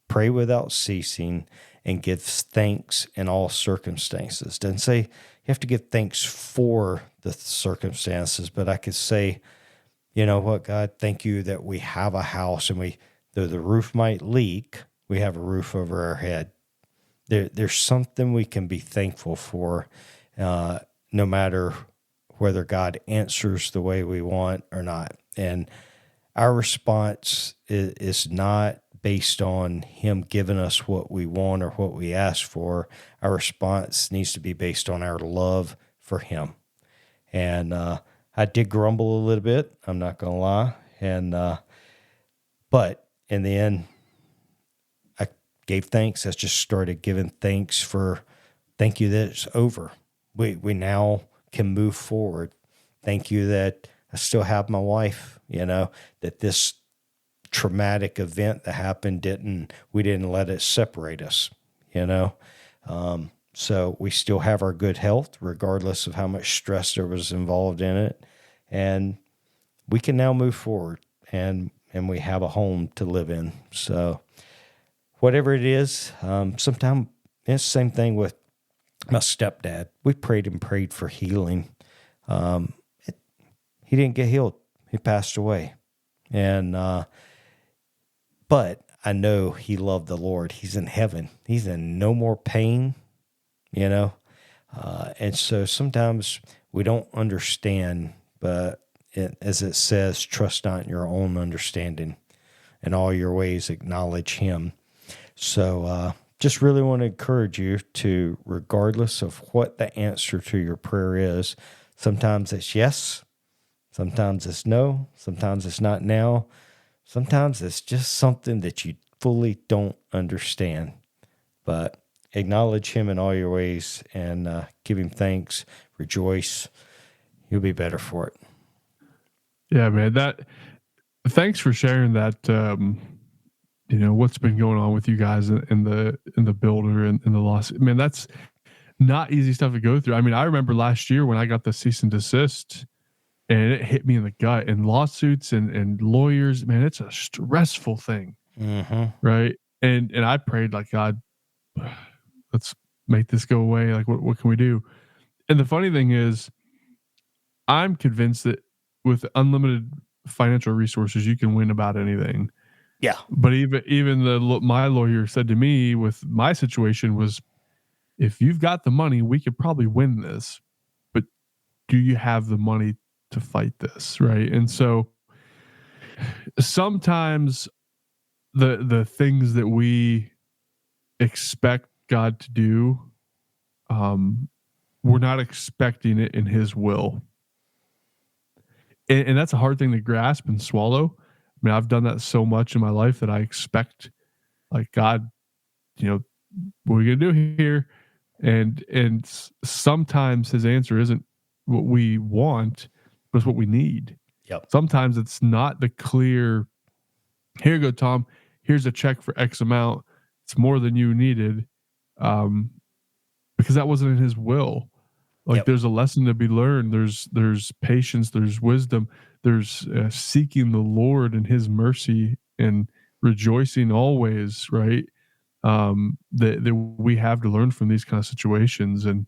pray without ceasing, and give thanks in all circumstances. It doesn't say you have to give thanks for the circumstances, but I could say, you know what, God, thank you that we have a house, and though the roof might leak, we have a roof over our head. There's something we can be thankful for, no matter whether God answers the way we want or not. And our response is not based on him giving us what we want or what we ask for. Our response needs to be based on our love for him. And I did grumble a little bit, I'm not going to lie. And but in the end, I gave thanks. I just started giving thanks thank you that it's over. We now can move forward. Thank you that I still have my wife, that this traumatic event that happened we didn't let it separate us, so we still have our good health regardless of how much stress there was involved in it, and we can now move forward and we have a home to live in. So whatever it is, sometimes it's the same thing with my stepdad. We prayed for healing. He didn't get healed. He passed away. And but I know he loved the Lord. He's in heaven. He's in no more pain, and so sometimes we don't understand, but as it says, trust not in your own understanding. In all your ways, acknowledge him. So just really want to encourage you to, regardless of what the answer to your prayer is, sometimes it's yes, sometimes it's no, sometimes it's not now, sometimes it's just something that you fully don't understand. But acknowledge him in all your ways and give him thanks, rejoice. You'll be better for it. Yeah, man. Thanks for sharing that. What's been going on with you guys in the builder and the loss. Man, that's not easy stuff to go through. I mean, I remember last year when I got the cease and desist, and it hit me in the gut, and lawsuits and lawyers. Man, it's a stressful thing, right? And I prayed like, God, let's make this go away. Like, what can we do? And the funny thing is, I'm convinced that with unlimited financial resources, you can win about anything. Yeah. But even my lawyer said to me with my situation was, if you've got the money, we could probably win this. But do you have the money to fight this? Right. And so sometimes the things that we expect God to do, we're not expecting it in his will. And that's a hard thing to grasp and swallow. I mean, I've done that so much in my life that I expect, like, God, what are we going to do here? And sometimes his answer isn't what we want, but it's what we need. Yep. Sometimes it's not the clear, here you go, Tom, here's a check for X amount. It's more than you needed, because that wasn't in his will. Like, there's a lesson to be learned. There's patience, there's wisdom, there's seeking the Lord and his mercy and rejoicing always, right? That we have to learn from these kind of situations, and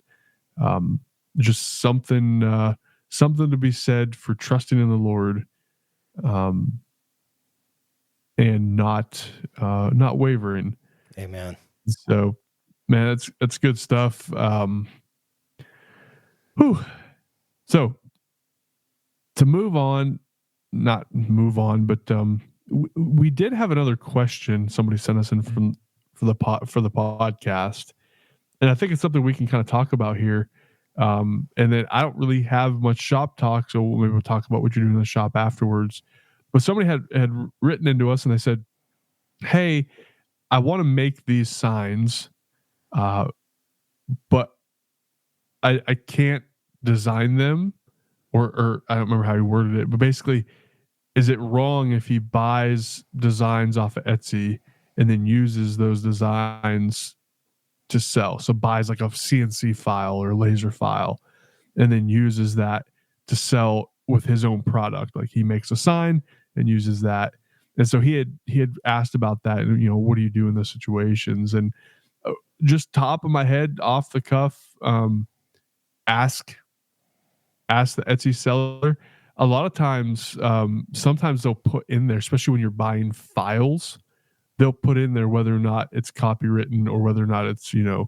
just something to be said for trusting in the Lord, and not wavering. Amen. So, Man, that's good stuff. Whew. So to move on, not move on, but we did have another question somebody sent us in from for the podcast, and I think it's something we can kind of talk about here. And then I don't really have much shop talk, so maybe we'll talk about what you're doing in the shop afterwards. But somebody had written into us and they said, "Hey, I want to make these signs, but I can't design them, or I don't remember how he worded it, but basically, is it wrong if he buys designs off of Etsy and then uses those designs to sell? So buys like a CNC file or laser file and then uses that to sell with his own product. Like he makes a sign and uses that." And so he had asked about that, and what do you do in those situations? And just top of my head, off the cuff, ask the Etsy seller. A lot of times, sometimes they'll put in there, especially when you're buying files, they'll put in there whether or not it's copywritten or whether or not it's the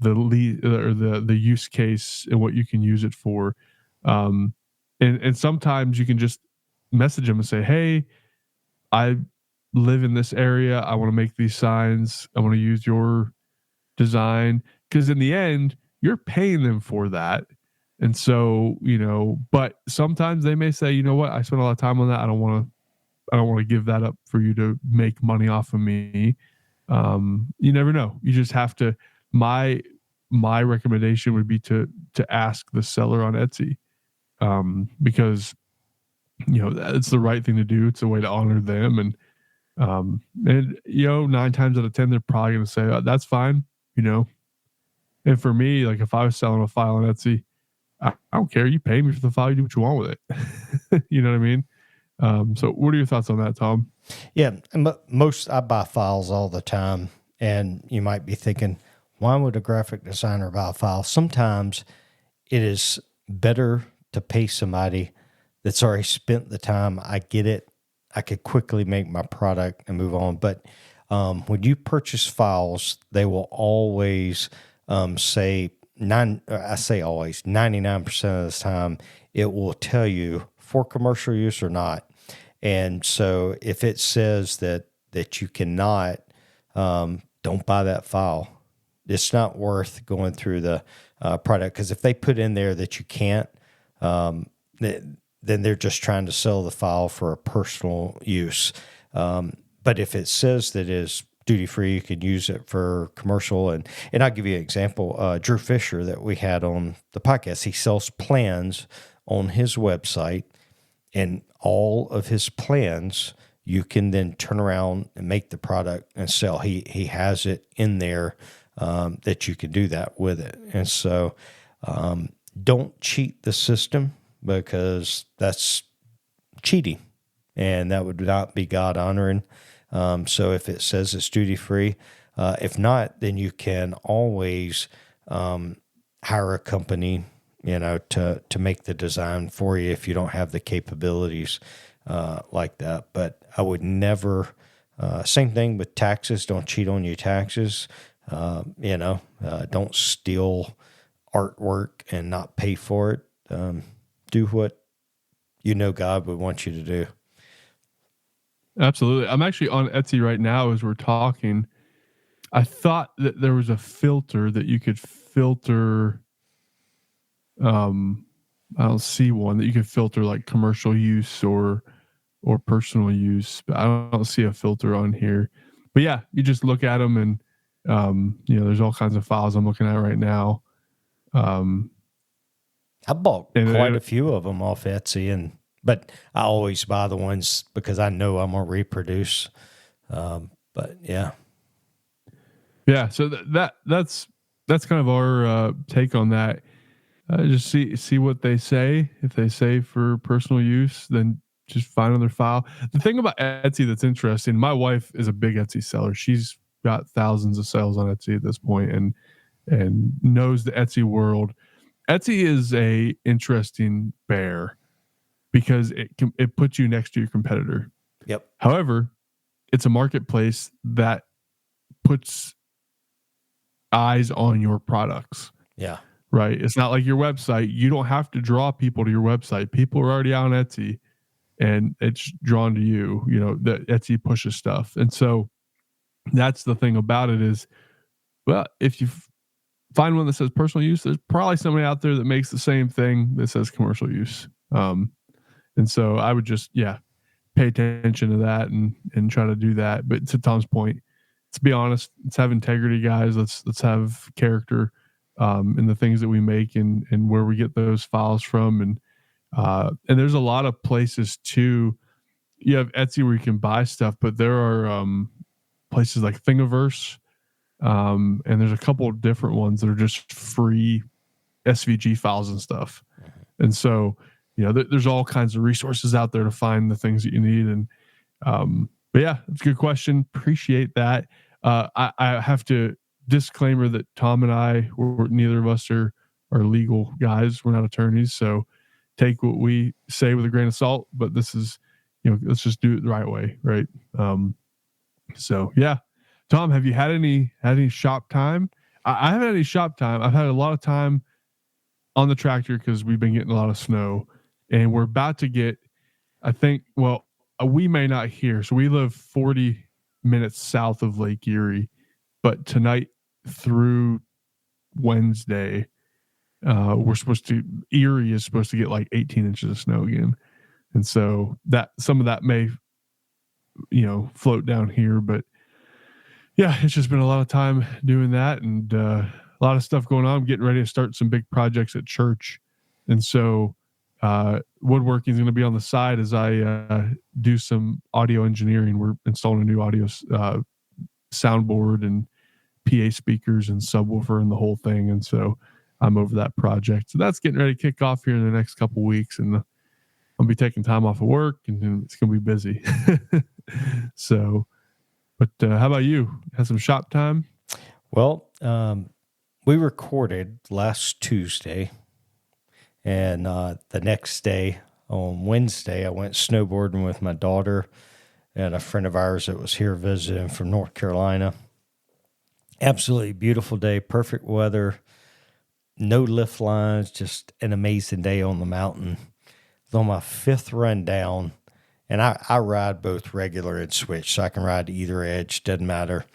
lead or the use case and what you can use it for. And sometimes you can just message them and say, "Hey, I live in this area. I want to make these signs. I want to use your design," because in the end, you're paying them for that. And so, but sometimes they may say, "You know what? I spent a lot of time on that. I don't want to give that up for you to make money off of me." You never know. You just have to. My recommendation would be to ask the seller on Etsy, because it's the right thing to do. It's a way to honor them, and 9 times out of 10 they're probably going to say, "Oh, that's fine." And for me, like if I was selling a file on Etsy, I don't care. You pay me for the file. You do what you want with it. You know what I mean? So what are your thoughts on that, Tom? Yeah. I buy files all the time, and you might be thinking, why would a graphic designer buy a file? Sometimes it is better to pay somebody that's already spent the time. I get it. I could quickly make my product and move on. But when you purchase files, they will always say 99% of the time, it will tell you for commercial use or not. And so if it says that you cannot, don't buy that file. It's not worth going through the product, because if they put in there that you can't, then they're just trying to sell the file for a personal use. But if it says that is duty free, you can use it for commercial. And I'll give you an example. Drew Fisher that we had on the podcast, he sells plans on his website, and all of his plans you can then turn around and make the product and sell. He has it in there that you can do that with it. And so don't cheat the system, because that's cheating, and that would not be God honoring. So if it says it's duty free, if not, then you can always hire a company, to make the design for you if you don't have the capabilities like that. But I would never. Same thing with taxes. Don't cheat on your taxes. Don't steal artwork and not pay for it. Do what God would want you to do. Absolutely. I'm actually on Etsy right now as we're talking. I thought that there was a filter that you could filter. I don't see one that you could filter like commercial use or personal use, but I don't see a filter on here. But yeah, you just look at them, and there's all kinds of files I'm looking at right now. I bought quite a few of them off Etsy, but I always buy the ones because I know I'm gonna reproduce. But yeah. So that's kind of our take on that. Just see what they say. If they say for personal use, then just find another file. The thing about Etsy that's interesting, my wife is a big Etsy seller. She's got thousands of sales on Etsy at this point, and knows the Etsy world. Etsy is a interesting bear because it puts you next to your competitor. Yep. However, it's a marketplace that puts eyes on your products. Yeah. Right. It's not like your website. You don't have to draw people to your website. People are already on Etsy and it's drawn to you, that Etsy pushes stuff. And so that's the thing about it is, well, if you find one that says personal use, there's probably somebody out there that makes the same thing that says commercial use. And so I would just, pay attention to that and try to do that. But to Tom's point, let's be honest, let's have integrity, guys. Let's have character in the things that we make and where we get those files from. And there's a lot of places too. You have Etsy where you can buy stuff, but there are places like Thingiverse, and there's a couple of different ones that are just free SVG files and stuff. And so, there's all kinds of resources out there to find the things that you need. And but yeah, it's a good question. Appreciate that. I have to disclaimer that Tom and I, neither of us are legal guys. We're not attorneys, so take what we say with a grain of salt. But this is, let's just do it the right way, right? So yeah, Tom, have you had any shop time? I haven't had any shop time. I've had a lot of time on the tractor because we've been getting a lot of snow, and we're about to get. I think. Well, we may not hear. So we live 40 minutes south of Lake Erie, but tonight through Wednesday, Erie is supposed to get like 18 inches of snow again. And so that some of that may, float down here, but yeah, it's just been a lot of time doing that and a lot of stuff going on. I'm getting ready to start some big projects at church. And so woodworking is going to be on the side as I do some audio engineering. We're installing a new audio soundboard and PA speakers and subwoofer and the whole thing. And so I'm over that project. So that's getting ready to kick off here in the next couple of weeks. And I'll be taking time off of work and it's going to be busy. So, but how about you? Had some shop time? Well, we recorded last Tuesday. And the next day, on Wednesday, I went snowboarding with my daughter and a friend of ours that was here visiting from North Carolina. Absolutely beautiful day, perfect weather, no lift lines, just an amazing day on the mountain. It was on my fifth run down, and I ride both regular and switch, so I can ride either edge, doesn't matter.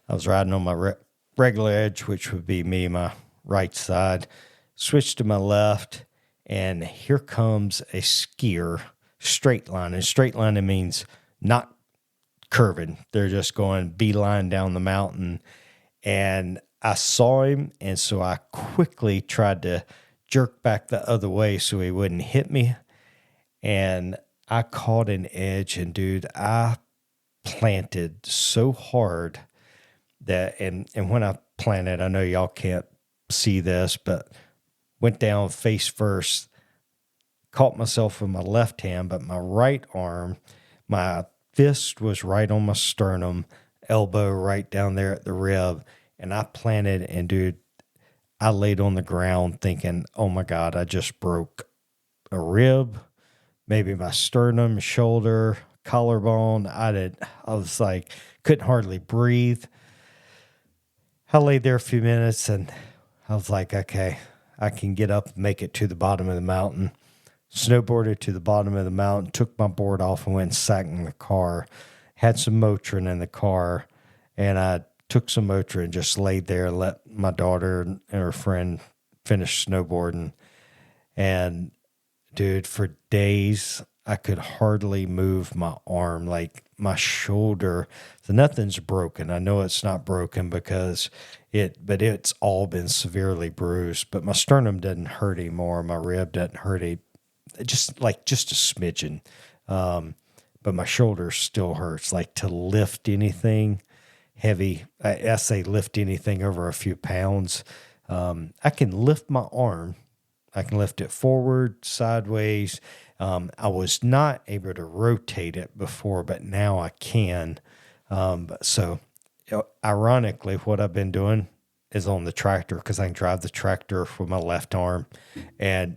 I was riding on my regular edge, which would be me, my right side, switched to my left, and here comes a skier, straight line. And straight line, it means not curving. They're just going beeline down the mountain. And I saw him, and so I quickly tried to jerk back the other way so he wouldn't hit me. And I caught an edge, and dude, I planted so hard that, and when I planted, I know y'all can't see this, but went down face first, caught myself with my left hand, but my right arm, my fist was right on my sternum, elbow right down there at the rib, and I planted, and dude, I laid on the ground thinking, oh my God, I just broke a rib, maybe my sternum, shoulder, collarbone. I was like, couldn't hardly breathe. I laid there a few minutes and I was like, okay, I can get up and make it to the bottom of the mountain. Snowboarded to the bottom of the mountain, took my board off and went and sat in the car. Had some Motrin in the car, and I took some Motrin and just laid there and let my daughter and her friend finish snowboarding. And dude, for days, I could hardly move my arm, like my shoulder. So nothing's broken. I know it's not broken but it's all been severely bruised. But my sternum doesn't hurt anymore. My rib doesn't hurt just a smidgen. But my shoulder still hurts. Like to lift anything heavy, I say lift anything over a few pounds. I can lift my arm. I can lift it forward, sideways. I was not able to rotate it before, but now I can. So ironically, what I've been doing is on the tractor because I can drive the tractor with my left arm. And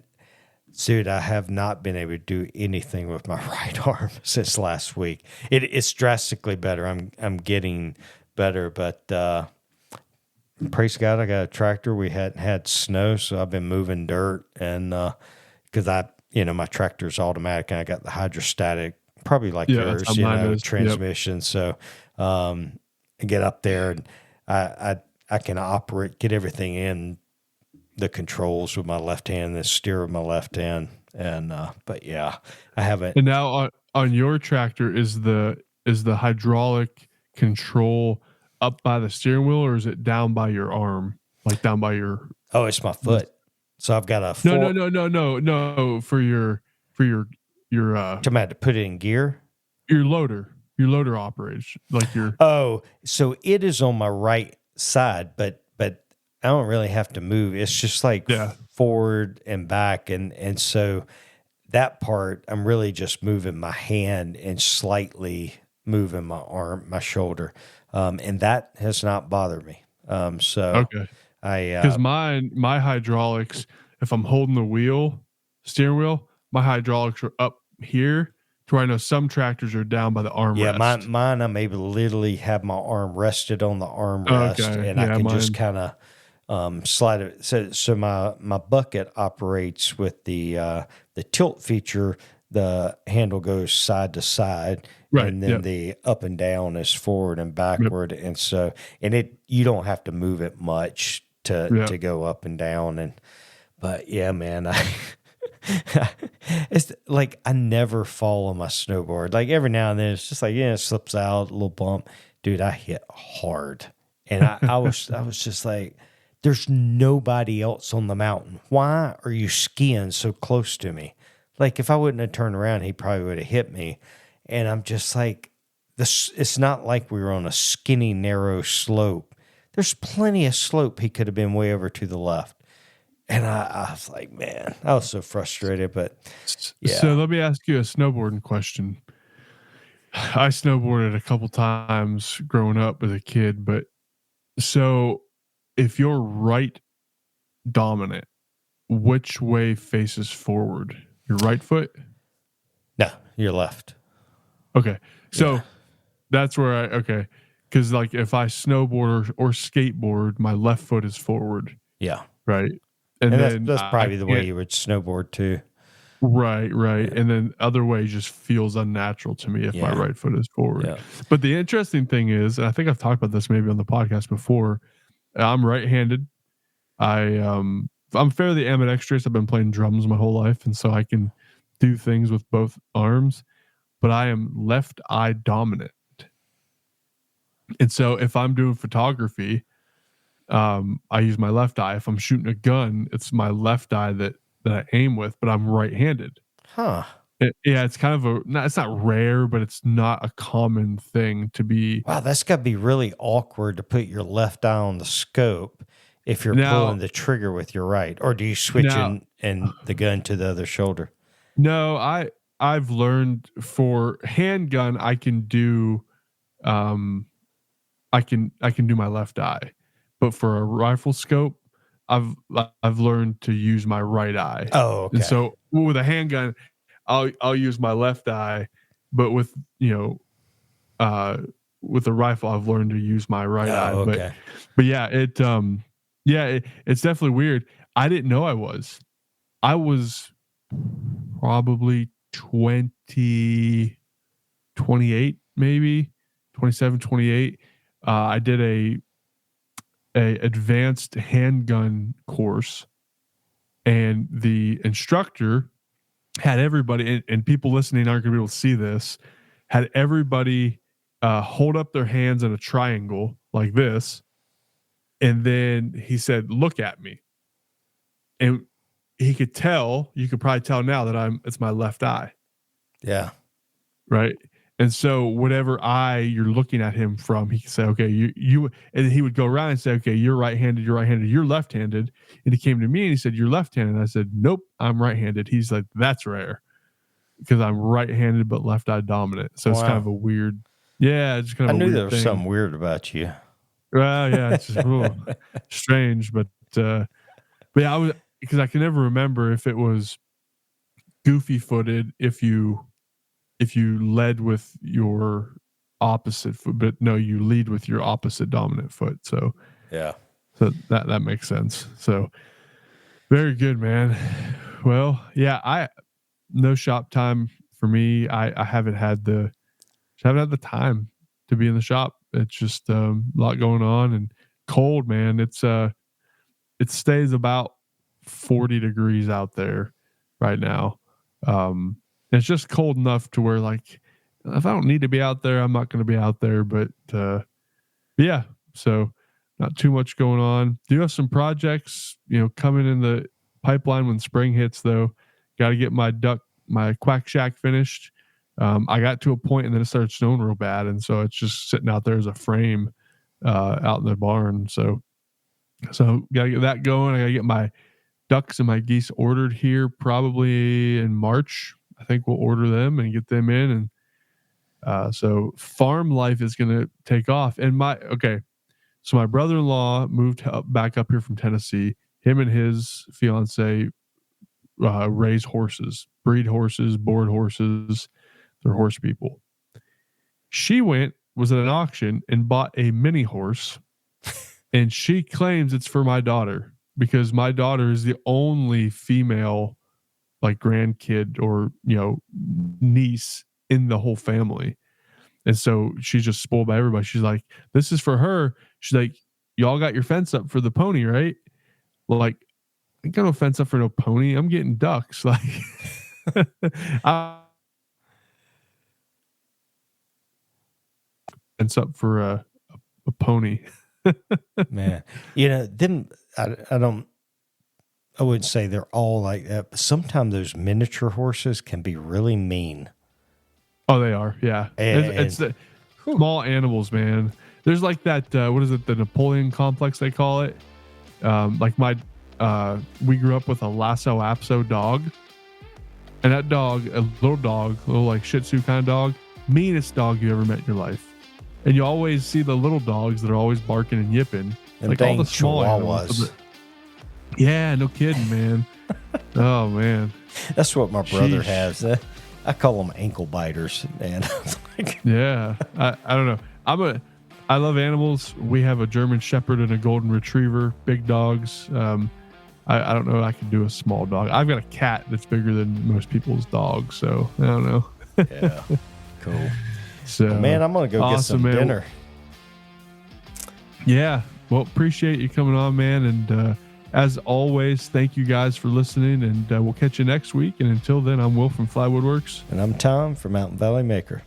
dude, I have not been able to do anything with my right arm since last week. It's drastically better. I'm getting better, but praise God, I got a tractor. We hadn't had snow, so I've been moving dirt, and because my tractor's automatic, and I got the hydrostatic, probably like Yeah, that's how yours, mine is. Yep. transmission. So I get up there, and I can get everything in the controls with my left hand, and steer with my left hand, and but yeah, I haven't. And now on your tractor, is the hydraulic control up by the steering wheel, or is it down by your arm, like down by your? Oh, it's my foot. So I've got a No. For your to put it in gear. Your loader operates like your. Oh, so it is on my right side, but I don't really have to move. It's just like forward and back, and so that part I'm really just moving my hand and slightly moving my arm, my shoulder, and that has not bothered me. So Okay, I because my hydraulics, if I'm holding the steering wheel, my hydraulics are up here. To where I know some tractors are down by the armrest. Yeah, mine I'm able to literally have my arm rested on the armrest, and I can just kind of slide it. So my bucket operates with the tilt feature. The handle goes side to side, right, and then the up and down is forward and backward, and so you don't have to move it much to go up and down, but yeah, man, it's like I never fall on my snowboard. Like every now and then, it's just like it slips out a little bump. Dude, I hit hard, and I was just like, "There's nobody else on the mountain. Why are you skiing so close to me?" Like if I wouldn't have turned around, he probably would have hit me. And I'm just like, this. It's not like we were on a skinny, narrow slope. There's plenty of slope. He could have been way over to the left. And I was like, man, I was so frustrated, but yeah. So let me ask you a snowboarding question. I snowboarded a couple times growing up as a kid, but so if you're right dominant, which way faces forward? Your right foot? No, your left. Okay. So that's where because like if I snowboard or skateboard, my left foot is forward. Yeah. Right. And then that's probably the way you would snowboard too. Right. Yeah. And then other way just feels unnatural to me if my right foot is forward. Yeah. But the interesting thing is, and I think I've talked about this maybe on the podcast before, I'm right-handed. I'm fairly ambidextrous. I've been playing drums my whole life, and so I can do things with both arms, but I am left eye dominant. And so if I'm doing photography, I use my left eye. If I'm shooting a gun, it's my left eye that I aim with, but I'm right-handed. Huh. It's kind of it's not rare, but it's not a common thing to be. Wow, that's got to be really awkward to put your left eye on the scope if you're pulling the trigger with your right, or do you switch and the gun to the other shoulder? No, I've learned for handgun I can do, I can do my left eye, but for a rifle scope, I've learned to use my right eye. Oh, okay. And so with a handgun, I'll use my left eye, but with with a rifle, I've learned to use my right eye. Okay. But yeah, it's definitely weird. I didn't know I was probably 28, maybe 27, 28. I did a advanced handgun course, and the instructor had everybody, and people listening aren't going to be able to see this, had everybody hold up their hands in a triangle like this. And then he said, "Look at me." And he could tell, you could probably tell now that it's my left eye. Yeah. Right. And so whatever eye you're looking at him from, he could say, okay, you, and he would go around and say, okay, you're right-handed, you're left-handed. And he came to me and he said, you're left-handed. And I said, nope, I'm right-handed. He's like, that's rare because I'm right-handed, but left eye dominant. So it's kind of a weird, it's kind of I knew there was something weird about you. Well, yeah, it's just strange, but yeah, because I can never remember if it was goofy-footed if you led with your opposite foot, but no, you lead with your opposite dominant foot. So yeah. So that makes sense. So very good, man. Well, yeah, no shop time for me. I haven't had the time to be in the shop. It's just a lot going on and cold, man. It stays about 40 degrees out there right now. It's just cold enough to where, like, if I don't need to be out there, I'm not going to be out there. But yeah, so not too much going on. Do have some projects, coming in the pipeline when spring hits, though. Got to get my quack shack finished. I got to a point and then it started snowing real bad. And so it's just sitting out there as a frame out in the barn. So gotta get that going. I gotta get my ducks and my geese ordered here probably in March. I think we'll order them and get them in. And so farm life is going to take off. And so my brother-in-law moved back up here from Tennessee. Him and his fiance raise horses, breed horses, board horses. They're horse people. She was at an auction and bought a mini horse, and she claims it's for my daughter because my daughter is the only female, like, grandkid or niece in the whole family. And so she's just spoiled by everybody. She's like, this is for her. She's like, y'all got your fence up for the pony, right? Well, like, I got no fence up for no pony. I'm getting ducks. Like, fence up for a pony. Man, them, I wouldn't say they're all like that, but sometimes those miniature horses can be really mean. Oh, they are. Yeah. It's the small animals, man. There's like that, what is it? The Napoleon complex, they call it. Like we grew up with a Lhasa Apso dog, and that dog, a little like Shih Tzu kind of dog, meanest dog you ever met in your life. And you always see the little dogs that are always barking and yipping. And like all the small animals. Yeah, no kidding, man. Oh, man. That's what my brother has. I call them ankle biters, man. Yeah, I don't know. I love animals. We have a German Shepherd and a Golden Retriever, big dogs. I don't know if I can do a small dog. I've got a cat that's bigger than most people's dogs, so I don't know. Yeah, cool. So, well, man, I'm going to go get some dinner. Yeah, well, appreciate you coming on, man. And as always, thank you guys for listening, and we'll catch you next week. And until then, I'm Will from Fly Woodworks. And I'm Tom from Mountain Valley Maker.